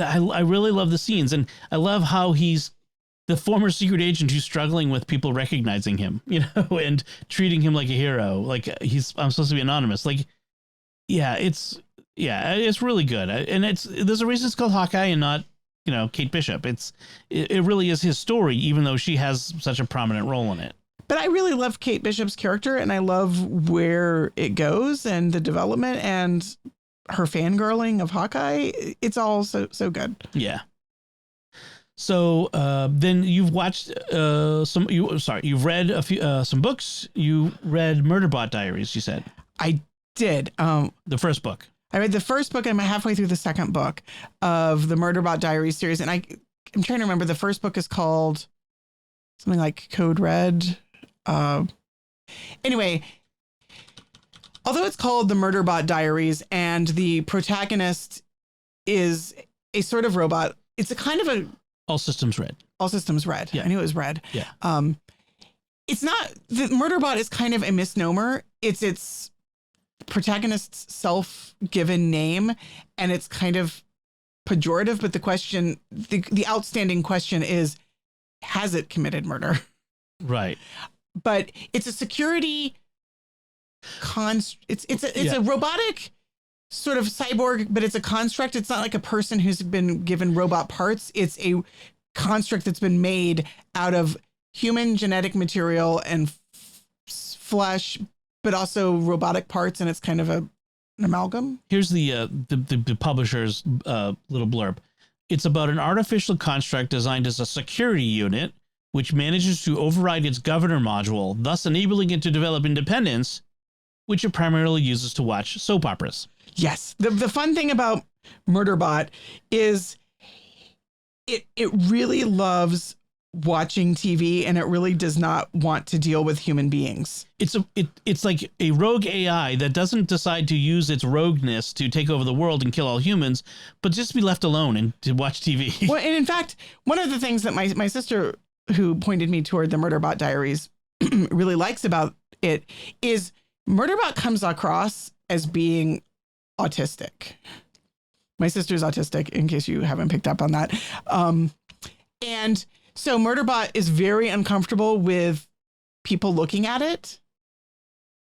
I really love the scenes, and I love how he's the former secret agent who's struggling with people recognizing him, and treating him like a hero. Like I'm supposed to be anonymous. Like, it's really good. And there's a reason it's called Hawkeye and not, Kate Bishop. It really is his story, even though she has such a prominent role in it. But I really love Kate Bishop's character, and I love where it goes and the development and her fangirling of Hawkeye. It's all so good. Yeah. So then you've watched you've read a few some books. You read Murderbot Diaries, you said. I did. The first book. I read the first book, and I'm halfway through the second book of the Murderbot Diaries series. And I'm trying to remember, the first book is called something like Code Red. Anyway, although it's called the Murderbot Diaries and the protagonist is a sort of robot, it's a kind of a all systems red. All systems red. Yeah. I knew it was red. Yeah. It's not, the Murderbot is kind of a misnomer. It's protagonist's self-given name, and it's kind of pejorative, but the question, the outstanding question is, has it committed murder? Right. But it's a security it's a robotic sort of cyborg, but it's a construct. It's not like a person who's been given robot parts. It's a construct that's been made out of human genetic material and flesh, but also robotic parts, and it's kind of an amalgam. Here's the publisher's little blurb. It's about an artificial construct designed as a security unit, which manages to override its governor module, thus enabling it to develop independence, which it primarily uses to watch soap operas. Yes. The fun thing about Murderbot is it really loves watching TV, and it really does not want to deal with human beings. It's like a rogue AI that doesn't decide to use its rogueness to take over the world and kill all humans, but just be left alone and to watch TV. Well, and in fact, one of the things that my sister, who pointed me toward the Murderbot Diaries, really likes about it is Murderbot comes across as being autistic. My sister's autistic, in case you haven't picked up on that. And so Murderbot is very uncomfortable with people looking at it,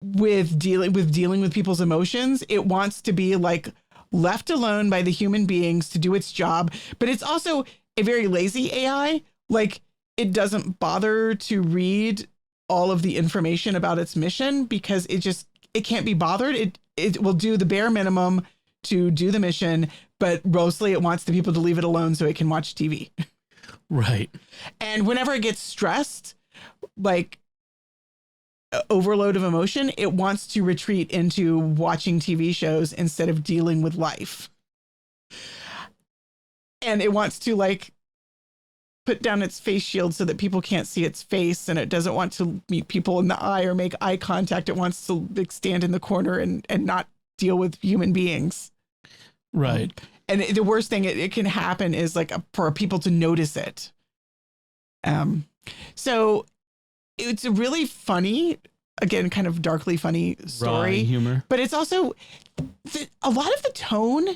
with dealing with people's emotions. It wants to be like left alone by the human beings to do its job, but it's also a very lazy AI. Like, it doesn't bother to read all of the information about its mission because it can't be bothered. It will do the bare minimum to do the mission, but mostly it wants the people to leave it alone so it can watch TV. Right. And whenever it gets stressed, like overload of emotion, it wants to retreat into watching TV shows instead of dealing with life. And it wants to like put down its face shield so that people can't see its face, and it doesn't want to meet people in the eye or make eye contact. It wants to like stand in the corner and not deal with human beings. Right. And the worst thing it can happen is like for people to notice it. So it's a really funny, again, kind of darkly funny story. Wry humor. But it's also a lot of the tone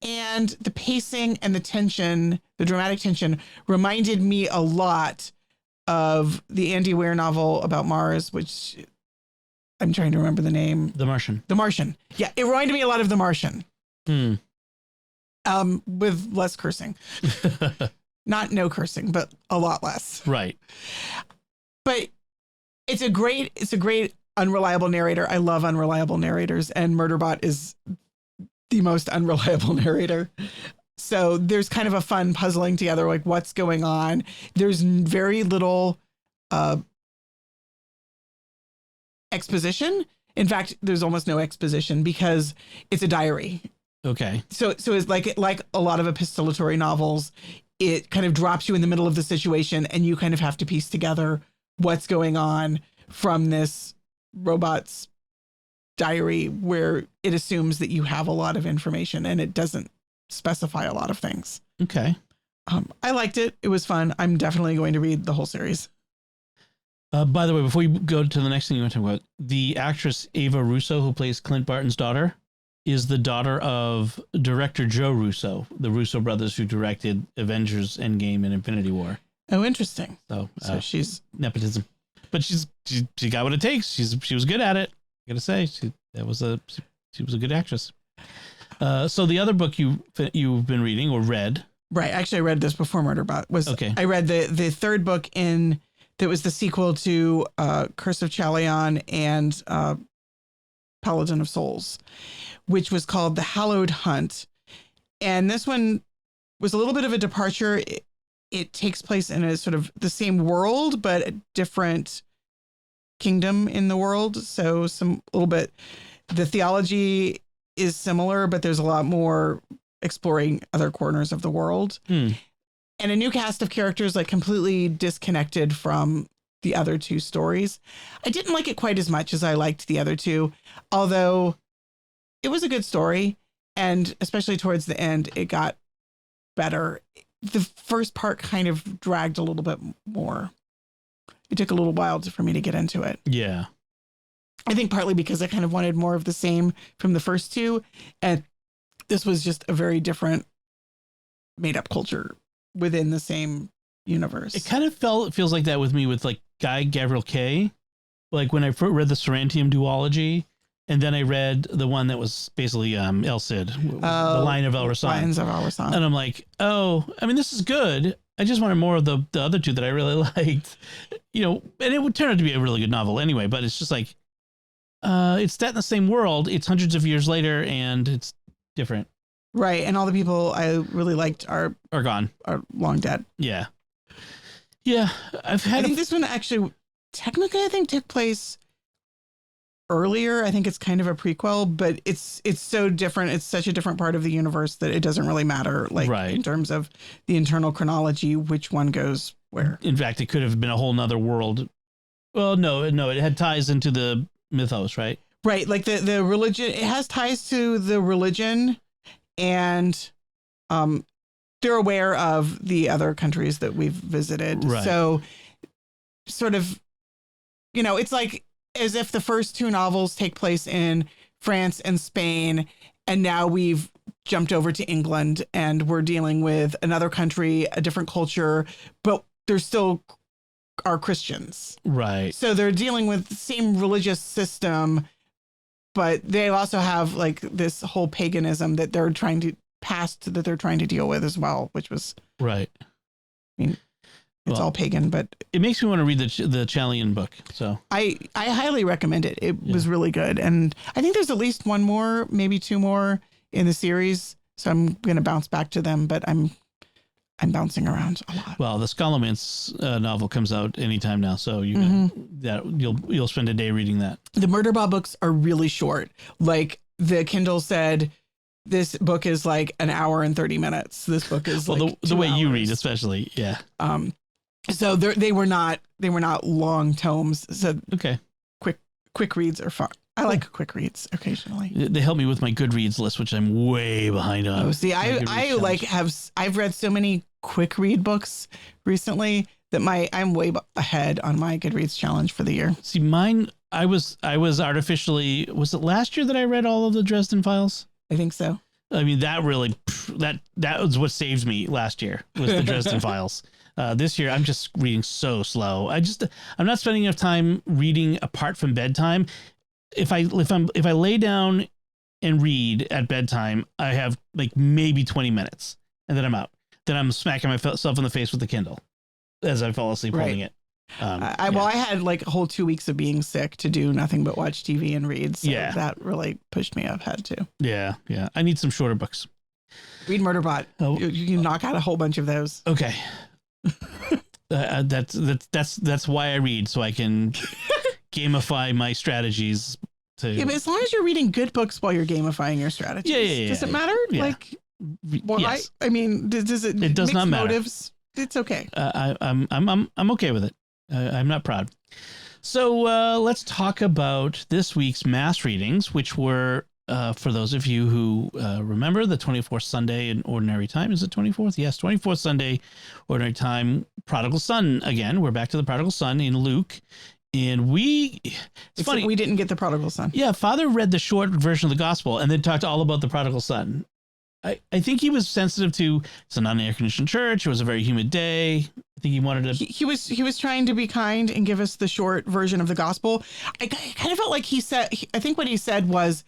and the pacing and the tension, the dramatic tension, reminded me a lot of the Andy Weir novel about Mars, which I'm trying to remember the name. The Martian. The Martian. Yeah, it reminded me a lot of The Martian. With less cursing. Not no cursing, but a lot less. Right. But it's a great unreliable narrator. I love unreliable narrators, and Murderbot is the most unreliable narrator. So there's kind of a fun puzzling together, like what's going on. There's very little exposition. In fact, there's almost no exposition because it's a diary. Okay. So it's like a lot of epistolatory novels, it kind of drops you in the middle of the situation and you kind of have to piece together what's going on from this robot's diary, where it assumes that you have a lot of information and it doesn't specify a lot of things. Okay. I liked it. It was fun. I'm definitely going to read the whole series. By the way, before you go to the next thing you want to talk about, the actress Ava Russo, who plays Clint Barton's daughter, is the daughter of director Joe Russo, the Russo brothers who directed Avengers Endgame and Infinity War. Oh, interesting. So she's nepotism, but she got what it takes. She was good at it. I gotta say, she was a good actress. So the other book you've been reading or read, right? Actually, I read this before Murderbot. Okay. I read the third book that was the sequel to Curse of Chalion and Paladin of Souls, which was called The Hallowed Hunt. And this one was a little bit of a departure. It takes place in a sort of the same world, but a different kingdom in the world. So the theology is similar, but there's a lot more exploring other corners of the world. And a new cast of characters, like completely disconnected from the other two stories. I didn't like it quite as much as I liked the other two, although it was a good story. And especially towards the end, it got better. The first part kind of dragged a little bit more. It took a little while for me to get into it. Yeah. I think partly because I kind of wanted more of the same from the first two. And this was just a very different made up culture within the same universe. It kind of feels like that with me with like Guy Gavriel Kay. Like when I read the Serantium duology, and then I read the one that was basically El Cid, the Lion of El Rasan. Lions of El Rasan. And I'm like, I mean, this is good. I just wanted more of the other two that I really liked, and it would turn out to be a really good novel anyway, but it's just like, it's set in the same world. It's hundreds of years later and it's different. Right. And all the people I really liked are gone, are long dead. Yeah. Yeah. I think this one actually technically took place earlier. I think it's kind of a prequel, but it's so different. It's such a different part of the universe that it doesn't really matter, like right. in terms of the internal chronology, which one goes where. In fact, it could have been a whole nother world. Well, no, it had ties into the mythos, right? Right. Like the religion, it has ties to the religion, and they're aware of the other countries that we've visited. Right. So sort of, it's like as if the first two novels take place in France and Spain, and now we've jumped over to England and we're dealing with another country, a different culture, but they're still are Christians. Right. So they're dealing with the same religious system, but they also have like this whole paganism that they're trying to deal with as well, which was right. I mean, it's all pagan, but it makes me want to read the Chalion book. So I highly recommend it. It was really good. And I think there's at least one more, maybe two more in the series. So I'm going to bounce back to them, but I'm bouncing around a lot. Well, the Scholomance novel comes out anytime now. So you'll spend a day reading that. The Murderbot books are really short. like the Kindle said, this book is like an hour and 30 minutes. This book is like the way hours. you read, especially. Yeah. So they were not long tomes. So okay. Quick reads are I like quick reads occasionally. They help me with my Goodreads list, which I'm way behind on. Oh, see, I've read so many quick read books recently that I'm way ahead on my Goodreads challenge for the year. See, mine, I was artificially, was it last year that I read all of the Dresden Files? I think so. I mean, that really, that was what saved me last year, was the Dresden Files. This year, I'm just reading so slow. I'm not spending enough time reading apart from bedtime. If I lay down and read at bedtime, I have like maybe 20 minutes and then I'm out. Then I'm smacking myself in the face with the Kindle as I fall asleep holding it. Well, I had like a whole 2 weeks of being sick to do nothing but watch TV and read. So that really pushed me up head too. Yeah. I need some shorter books. Read Murderbot. Oh. You can knock out a whole bunch of those. Okay. That's why I read, so I can gamify my strategies. But as long as you're reading good books while you're gamifying your strategies, does it matter? Yeah. Like, yes. I mean, does it? It does not matter. Motives? It's okay. I'm okay with it. I'm not proud. So let's talk about this week's mass readings, which were for those of you who remember the 24th Sunday in Ordinary Time. Is it 24th? Yes, 24th Sunday Ordinary Time. Prodigal Son again. We're back to the Prodigal Son in Luke. And it's funny. We didn't get the Prodigal Son. Yeah, Father read the short version of the gospel and then talked all about the Prodigal Son. I think he was sensitive to, it's a non-air conditioned church. It was a very humid day. I think he wanted to. He was trying to be kind and give us the short version of the gospel. I kind of felt like I think what he said was,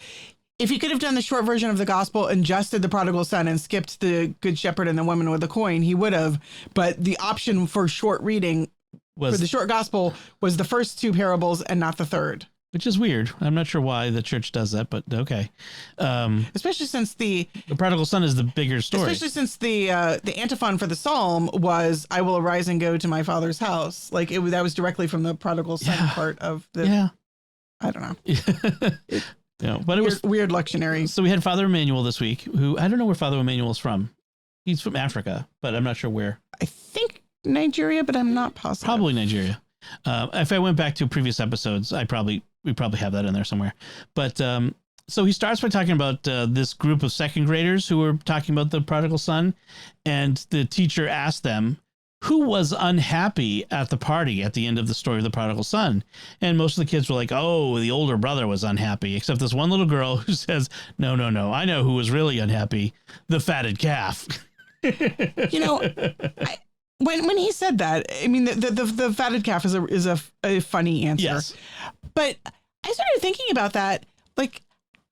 if he could have done the short version of the gospel and just did the Prodigal Son and skipped the Good Shepherd and the woman with the coin, he would have. But the option for short reading for the short gospel was the first two parables and not the third. Which is weird. I'm not sure why the church does that, but okay. Especially since the Prodigal Son is the bigger story. Especially since the antiphon for the psalm was, "I will arise and go to my father's house." Like that was directly from the Prodigal Son part of the. Yeah. I don't know. But it was weird lectionary. So we had Father Emmanuel this week, who I don't know where Father Emmanuel is from. He's from Africa, but I'm not sure where. I think Nigeria, but I'm not positive. Probably Nigeria. If I went back to previous episodes, we probably have that in there somewhere. But so he starts by talking about this group of second graders who were talking about the Prodigal Son, and the teacher asked them who was unhappy at the party at the end of the story of the Prodigal Son. And most of the kids were like, "Oh, the older brother was unhappy," except this one little girl who says, "No, I know who was really unhappy, the fatted calf." When he said that, I mean, the fatted calf is a funny answer. Yes. But I started thinking about that. Like,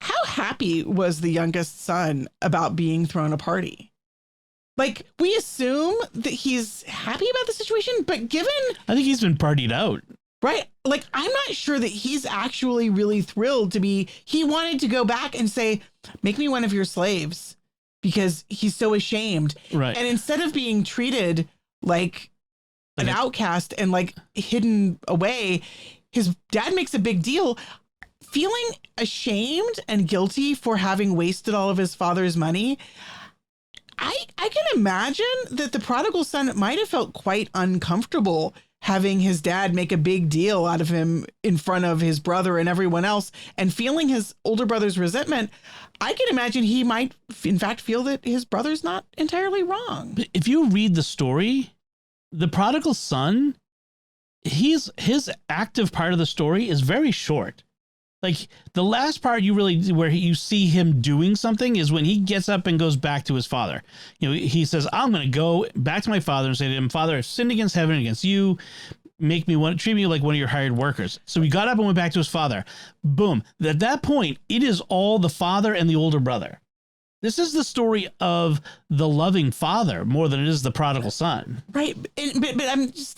how happy was the youngest son about being thrown a party? Like, we assume that he's happy about the situation, but given... I think he's been partied out. Right? Like, I'm not sure that he's actually really thrilled to be... He wanted to go back and say, "Make me one of your slaves," because he's so ashamed. Right. And instead of being treated like an outcast and like hidden away, his dad makes a big deal, feeling ashamed and guilty for having wasted all of his father's money. I can imagine that the prodigal son might have felt quite uncomfortable having his dad make a big deal out of him in front of his brother and everyone else, and feeling his older brother's resentment. I can imagine he might, in fact, feel that his brother's not entirely wrong. If you read the story, the prodigal son, his active part of the story is very short. Like, the last part where you see him doing something is when he gets up and goes back to his father. He says, "I'm going to go back to my father and say to him, 'Father, I've sinned against heaven and against you. Treat me like one of your hired workers.'" So he got up and went back to his father. Boom. At that point, it is all the father and the older brother. This is the story of the loving father more than it is the prodigal son. Right. But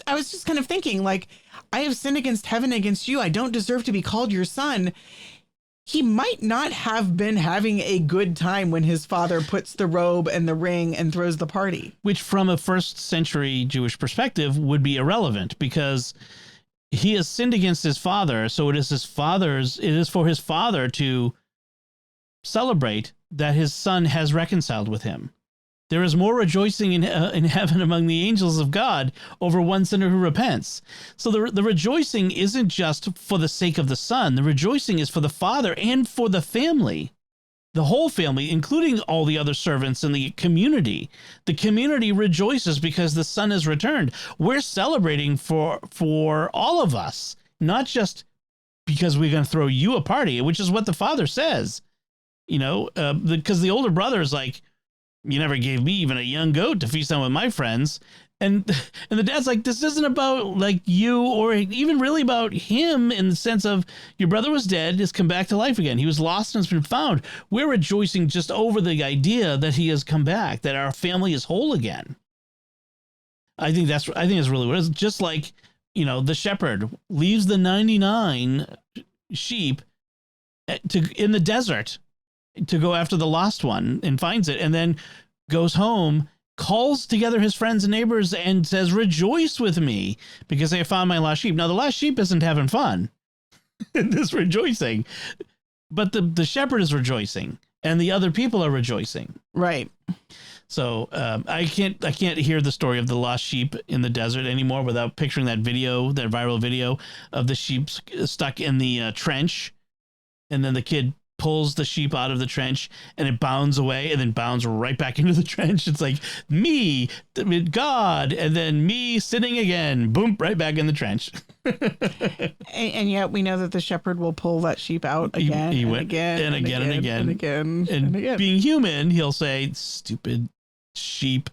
I was just kind of thinking, like, "I have sinned against heaven and against you. I don't deserve to be called your son." He might not have been having a good time when his father puts the robe and the ring and throws the party. Which, from a first century Jewish perspective, would be irrelevant, because he has sinned against his father. So it is for his father to celebrate that his son has reconciled with him. There is more rejoicing in heaven among the angels of God over one sinner who repents. So the rejoicing isn't just for the sake of the Son. The rejoicing is for the Father and for the family, the whole family, including all the other servants in the community. The community rejoices because the Son has returned. We're celebrating for all of us, not just because we're going to throw you a party, which is what the Father says. Because the older brother is like, you never gave me even a young goat to feast on with my friends. And the dad's like, this isn't about like you or even really about him in the sense of your brother was dead, has come back to life again. He was lost and has been found. We're rejoicing just over the idea that he has come back, that our family is whole again. I think that's really what it is. Just like, the shepherd leaves the 99 sheep in the desert to go after the lost one and finds it, and then goes home, calls together his friends and neighbors and says, rejoice with me because I found my lost sheep. Now the lost sheep isn't having fun in this rejoicing, but the shepherd is rejoicing and the other people are rejoicing. Right. So I can't hear the story of the lost sheep in the desert anymore without picturing that viral video of the sheep stuck in the trench, and then the kid pulls the sheep out of the trench and it bounds away and then bounds right back into the trench. It's like me, God, and then me sitting again, boom, right back in the trench. and yet we know that the shepherd will pull that sheep out again and again. And being human, he'll say, stupid sheep.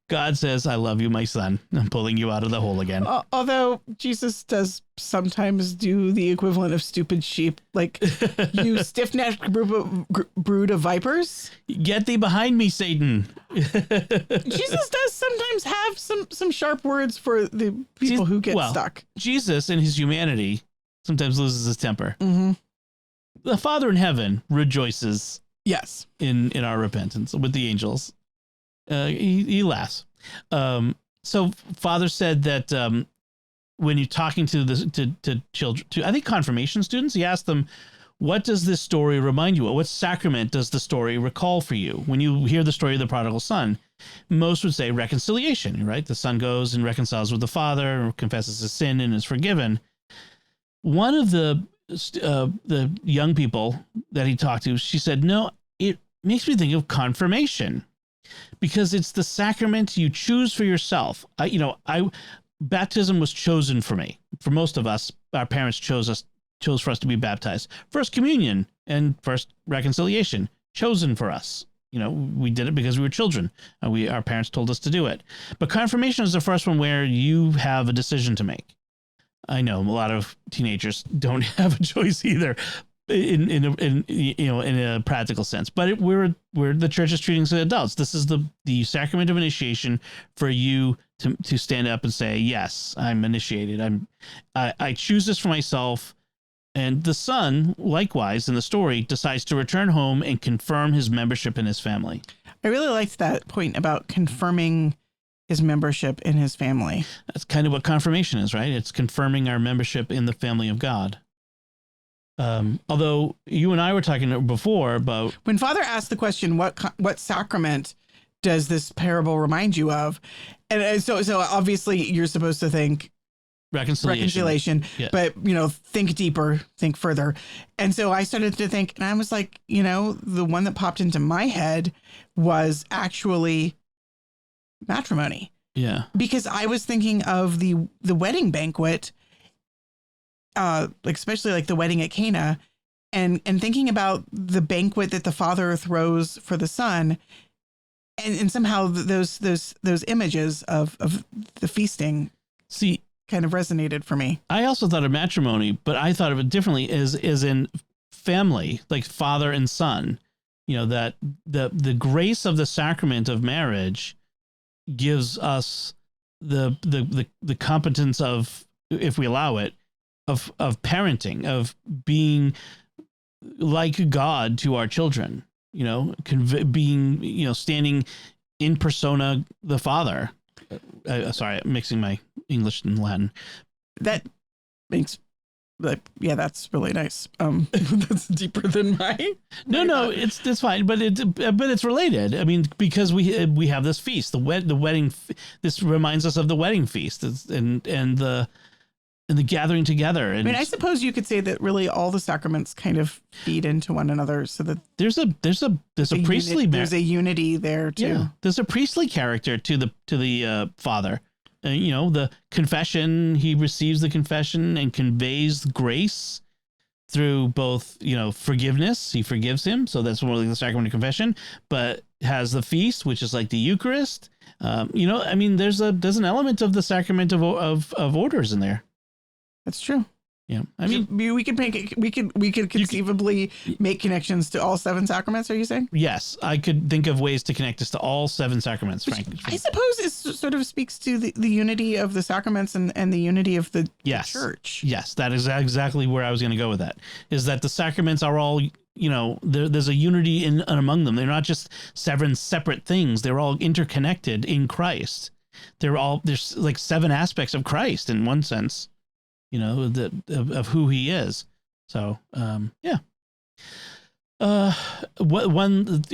God says, I love you, my son. I'm pulling you out of the hole again. Although Jesus does sometimes do the equivalent of stupid sheep, like, you stiff-necked brood of vipers. Get thee behind me, Satan. Jesus does sometimes have some sharp words for the people who get stuck. Jesus, in his humanity, sometimes loses his temper. Mm-hmm. The Father in heaven rejoices. Yes. In our repentance with the angels. He laughs. So Father said that when you're talking to children, I think confirmation students, he asked them, what does this story remind you of? What sacrament does the story recall for you? When you hear the story of the prodigal son, most would say reconciliation, right? The son goes and reconciles with the father, confesses his sin and is forgiven. One of the young people that he talked to, she said, no, it makes me think of confirmation. Because it's the sacrament you choose for yourself. Baptism was chosen for me. For most of us, our parents chose for us to be baptized. First communion and first reconciliation, chosen for us. We did it because we were children. Our parents told us to do it. But confirmation is the first one where you have a decision to make. I know a lot of teenagers don't have a choice either. In a practical sense, but we're the church is treating as adults. This is the sacrament of initiation for you to stand up and say, yes, I'm initiated. I choose this for myself. And the son, likewise, in the story, decides to return home and confirm his membership in his family. I really liked that point about confirming his membership in his family. That's kind of what confirmation is, right? It's confirming our membership in the family of God. Although you and I were talking before about when Father asked the question, what sacrament does this parable remind you of? And so obviously you're supposed to think reconciliation, yeah. But think deeper, think further. And so I started to think, and I was like, the one that popped into my head was actually matrimony. Yeah. Because I was thinking of the wedding banquet, especially like the wedding at Cana, and thinking about the banquet that the father throws for the son, and somehow those images of the feasting kind of resonated for me. I also thought of matrimony, but I thought of it differently as in family, like father and son. That the grace of the sacrament of marriage gives us the competence of, if we allow it, of parenting, of being like God to our children, being, standing in persona, the Father. Sorry, mixing my English and Latin. That makes yeah, that's really nice. That's deeper than my. No, it's fine, but it's related. I mean, because we have this feast, the wedding. This reminds us of the wedding feast, and the gathering together. And I mean, I suppose you could say that really all the sacraments kind of feed into one another, so that there's a priestly there's a unity there too. Yeah, there's a priestly character to the Father. The confession, he receives the confession and conveys grace through both, forgiveness. He forgives him. So that's more like the sacrament of confession, but has the feast, which is like the Eucharist. There's an element of the sacrament of orders in there. That's true. Yeah. We could conceivably make connections to all 7 sacraments. Are you saying? Yes, I could think of ways to connect us to all 7 sacraments. Frankly, I suppose it sort of speaks to the unity of the sacraments and the unity of the church. Yes, that is exactly where I was going to go with that. Is that the sacraments are all, there's a unity in and among them. They're not just 7 separate things. They're all interconnected in Christ. There's like 7 aspects of Christ in one sense. Of who he is. So, yeah. A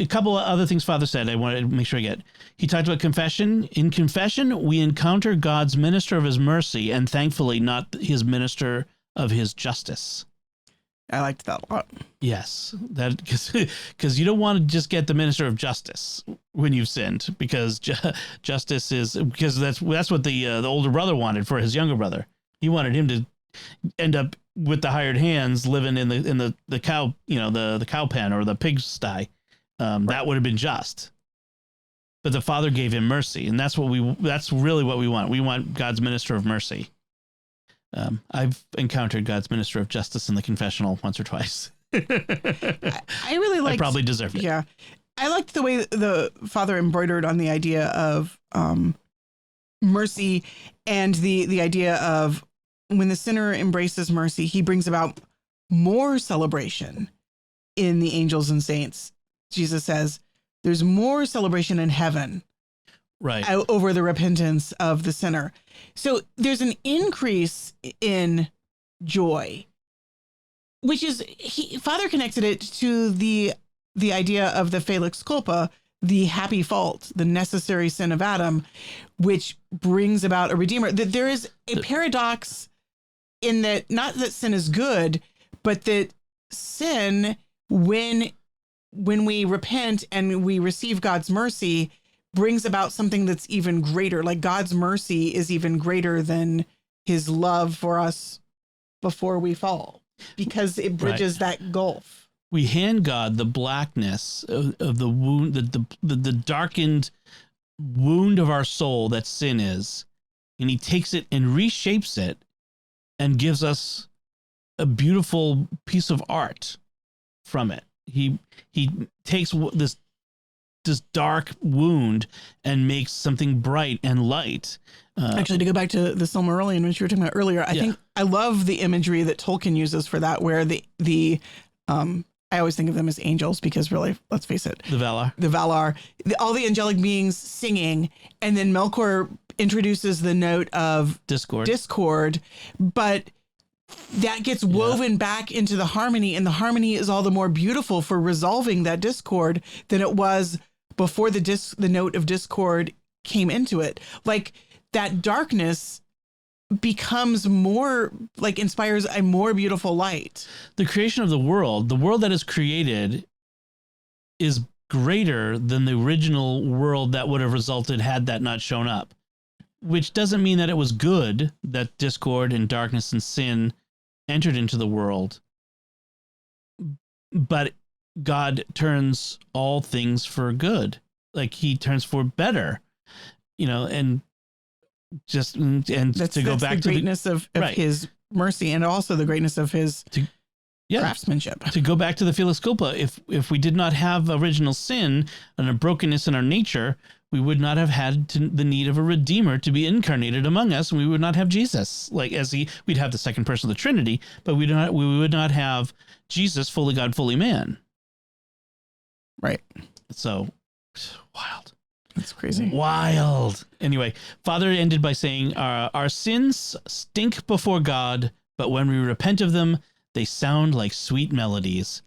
couple of other things Father said I wanted to make sure I get. He talked about confession. In confession, we encounter God's minister of his mercy and thankfully not his minister of his justice. I liked that a lot. Yes, that because you don't want to just get the minister of justice when you've sinned, because justice is because that's what the older brother wanted for his younger brother. He wanted him to end up with the hired hands living in the cow, the cow pen or the pig sty. That would have been just. But the Father gave him mercy, and that's really what we want. We want God's minister of mercy. I've encountered God's minister of justice in the confessional once or twice. I really liked. I probably deserved it. Yeah, I liked the way the Father embroidered on the idea of mercy and the idea of when the sinner embraces mercy, he brings about more celebration in the angels and saints. Jesus says there's more celebration in heaven, right, over the repentance of the sinner. So there's an increase in joy, which is Father connected it to the idea of the Felix Culpa, the happy fault, the necessary sin of Adam, which brings about a redeemer. That there is a paradox in that, not that sin is good, but that sin, when we repent and we receive God's mercy, brings about something that's even greater. Like God's mercy is even greater than his love for us before we fall, because it bridges that gulf. We hand God the blackness of the wound, the darkened wound of our soul that sin is, and he takes it and reshapes it and gives us a beautiful piece of art from it. He takes this dark wound and makes something bright and light. Actually, to go back to the Silmarillion, which you were talking about earlier, I think I love the imagery that Tolkien uses for that, where I always think of them as angels, because really, let's face it, the Valar, all the angelic beings singing, and then Melkor introduces the note of discord, but that gets woven back into the harmony, and the harmony is all the more beautiful for resolving that discord than it was before the note of discord came into it. Like that darkness becomes more, like, inspires a more beautiful light. The creation of the world that is created is greater than the original world that would have resulted had that not shown up, which doesn't mean that it was good that discord and darkness and sin entered into the world, but God turns all things for good. Like he turns for better, and just to go back to the greatness of his mercy, and also the greatness of his craftsmanship. To go back to the Felix Culpa, if we did not have original sin and a brokenness in our nature, we would not have had the need of a redeemer to be incarnated among us, and we would not have Jesus. Like we'd have the second person of the Trinity, but we would not have Jesus, fully God, fully man. Right. So wild. That's crazy. Wild. Anyway, Father ended by saying, our sins stink before God, but when we repent of them, they sound like sweet melodies.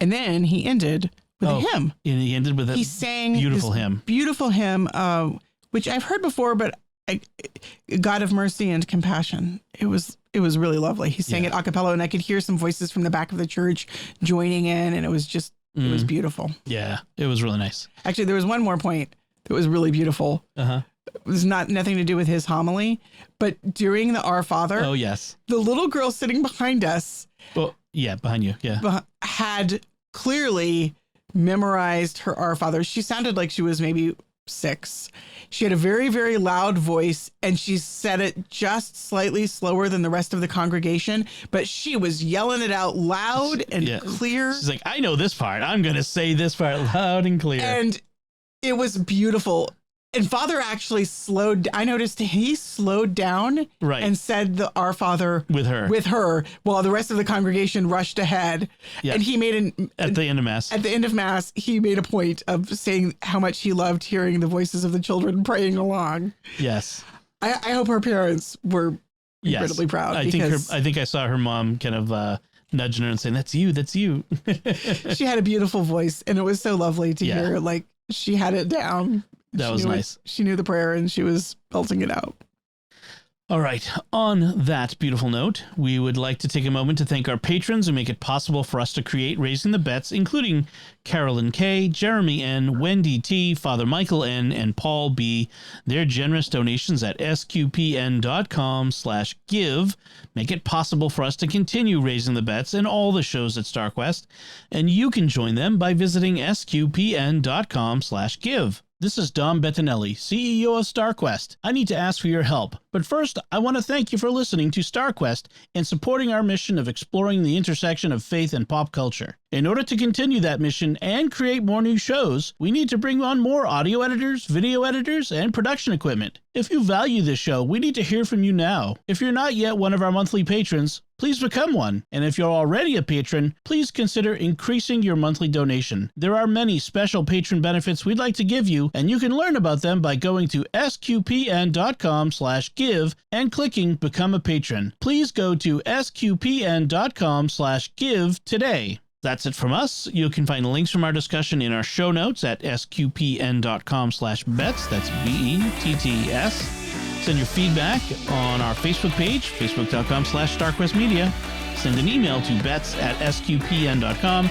And then he ended with a hymn. And he ended with He sang beautiful this hymn. Beautiful hymn, which I've heard before, but God of mercy and compassion. It was really lovely. He sang it a cappella, and I could hear some voices from the back of the church joining in, and it was just it was beautiful. Yeah, it was really nice. Actually, there was one more point that was really beautiful. Uh-huh. It was nothing to do with his homily, but during the Our Father, Oh, yes. the little girl sitting behind us Well, yeah, behind you. Yeah. had clearly memorized her Our Father. She sounded like she was maybe 6. She had a very, very loud voice, and she said it just slightly slower than the rest of the congregation, but she was yelling it out loud and clear. She's like, I know this part. I'm going to say this part loud and clear. And it was beautiful. And Father actually I noticed he slowed down and said the Our Father with her while the rest of the congregation rushed ahead. Yeah. And he made at the end of Mass, he made a point of saying how much he loved hearing the voices of the children praying along. Yes. I hope her parents were incredibly proud. I think I saw her mom kind of nudging her and saying, that's you. She had a beautiful voice, and it was so lovely to hear, like, she had it down. That was nice. She knew the prayer, and she was belting it out. All right. On that beautiful note, we would like to take a moment to thank our patrons who make it possible for us to create Raising the Bets, including Carolyn K., Jeremy N., Wendy T., Father Michael N., and Paul B. Their generous donations at sqpn.com/give make it possible for us to continue Raising the Bets and all the shows at StarQuest, and you can join them by visiting sqpn.com/give. This is Dom Bettinelli, CEO of StarQuest. I need to ask for your help, but first, I want to thank you for listening to StarQuest and supporting our mission of exploring the intersection of faith and pop culture. In order to continue that mission and create more new shows, we need to bring on more audio editors, video editors, and production equipment. If you value this show, we need to hear from you now. If you're not yet one of our monthly patrons, please become one. And if you're already a patron, please consider increasing your monthly donation. There are many special patron benefits we'd like to give you, and you can learn about them by going to sqpn.com/give and clicking Become a Patron. Please go to sqpn.com/give today. That's it from us. You can find links from our discussion in our show notes at sqpn.com/bets. That's BETTS. Send your feedback on our Facebook page, facebook.com/StarQuestMedia. Send an email to bets@sqpn.com,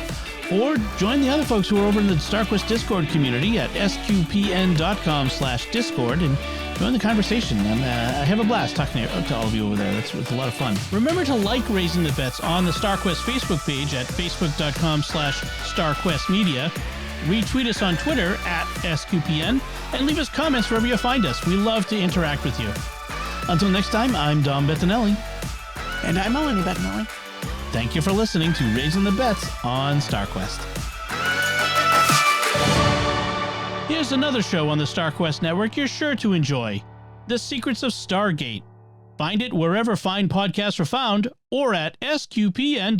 or join the other folks who are over in the StarQuest Discord community at sqpn.com/discord and join the conversation. I have a blast talking to all of you over there. It's a lot of fun. Remember to like Raising the Bets on the StarQuest Facebook page at facebook.com/StarQuestMedia. Retweet us on Twitter at SQPN, and leave us comments wherever you find us. We love to interact with you. Until next time, I'm Dom Bettinelli. And I'm Melanie Bettinelli. Thank you for listening to Raising the Bets on StarQuest. Here's another show on the StarQuest network you're sure to enjoy: The Secrets of Stargate. Find it wherever fine podcasts are found, or at sqpn.com/Stargate.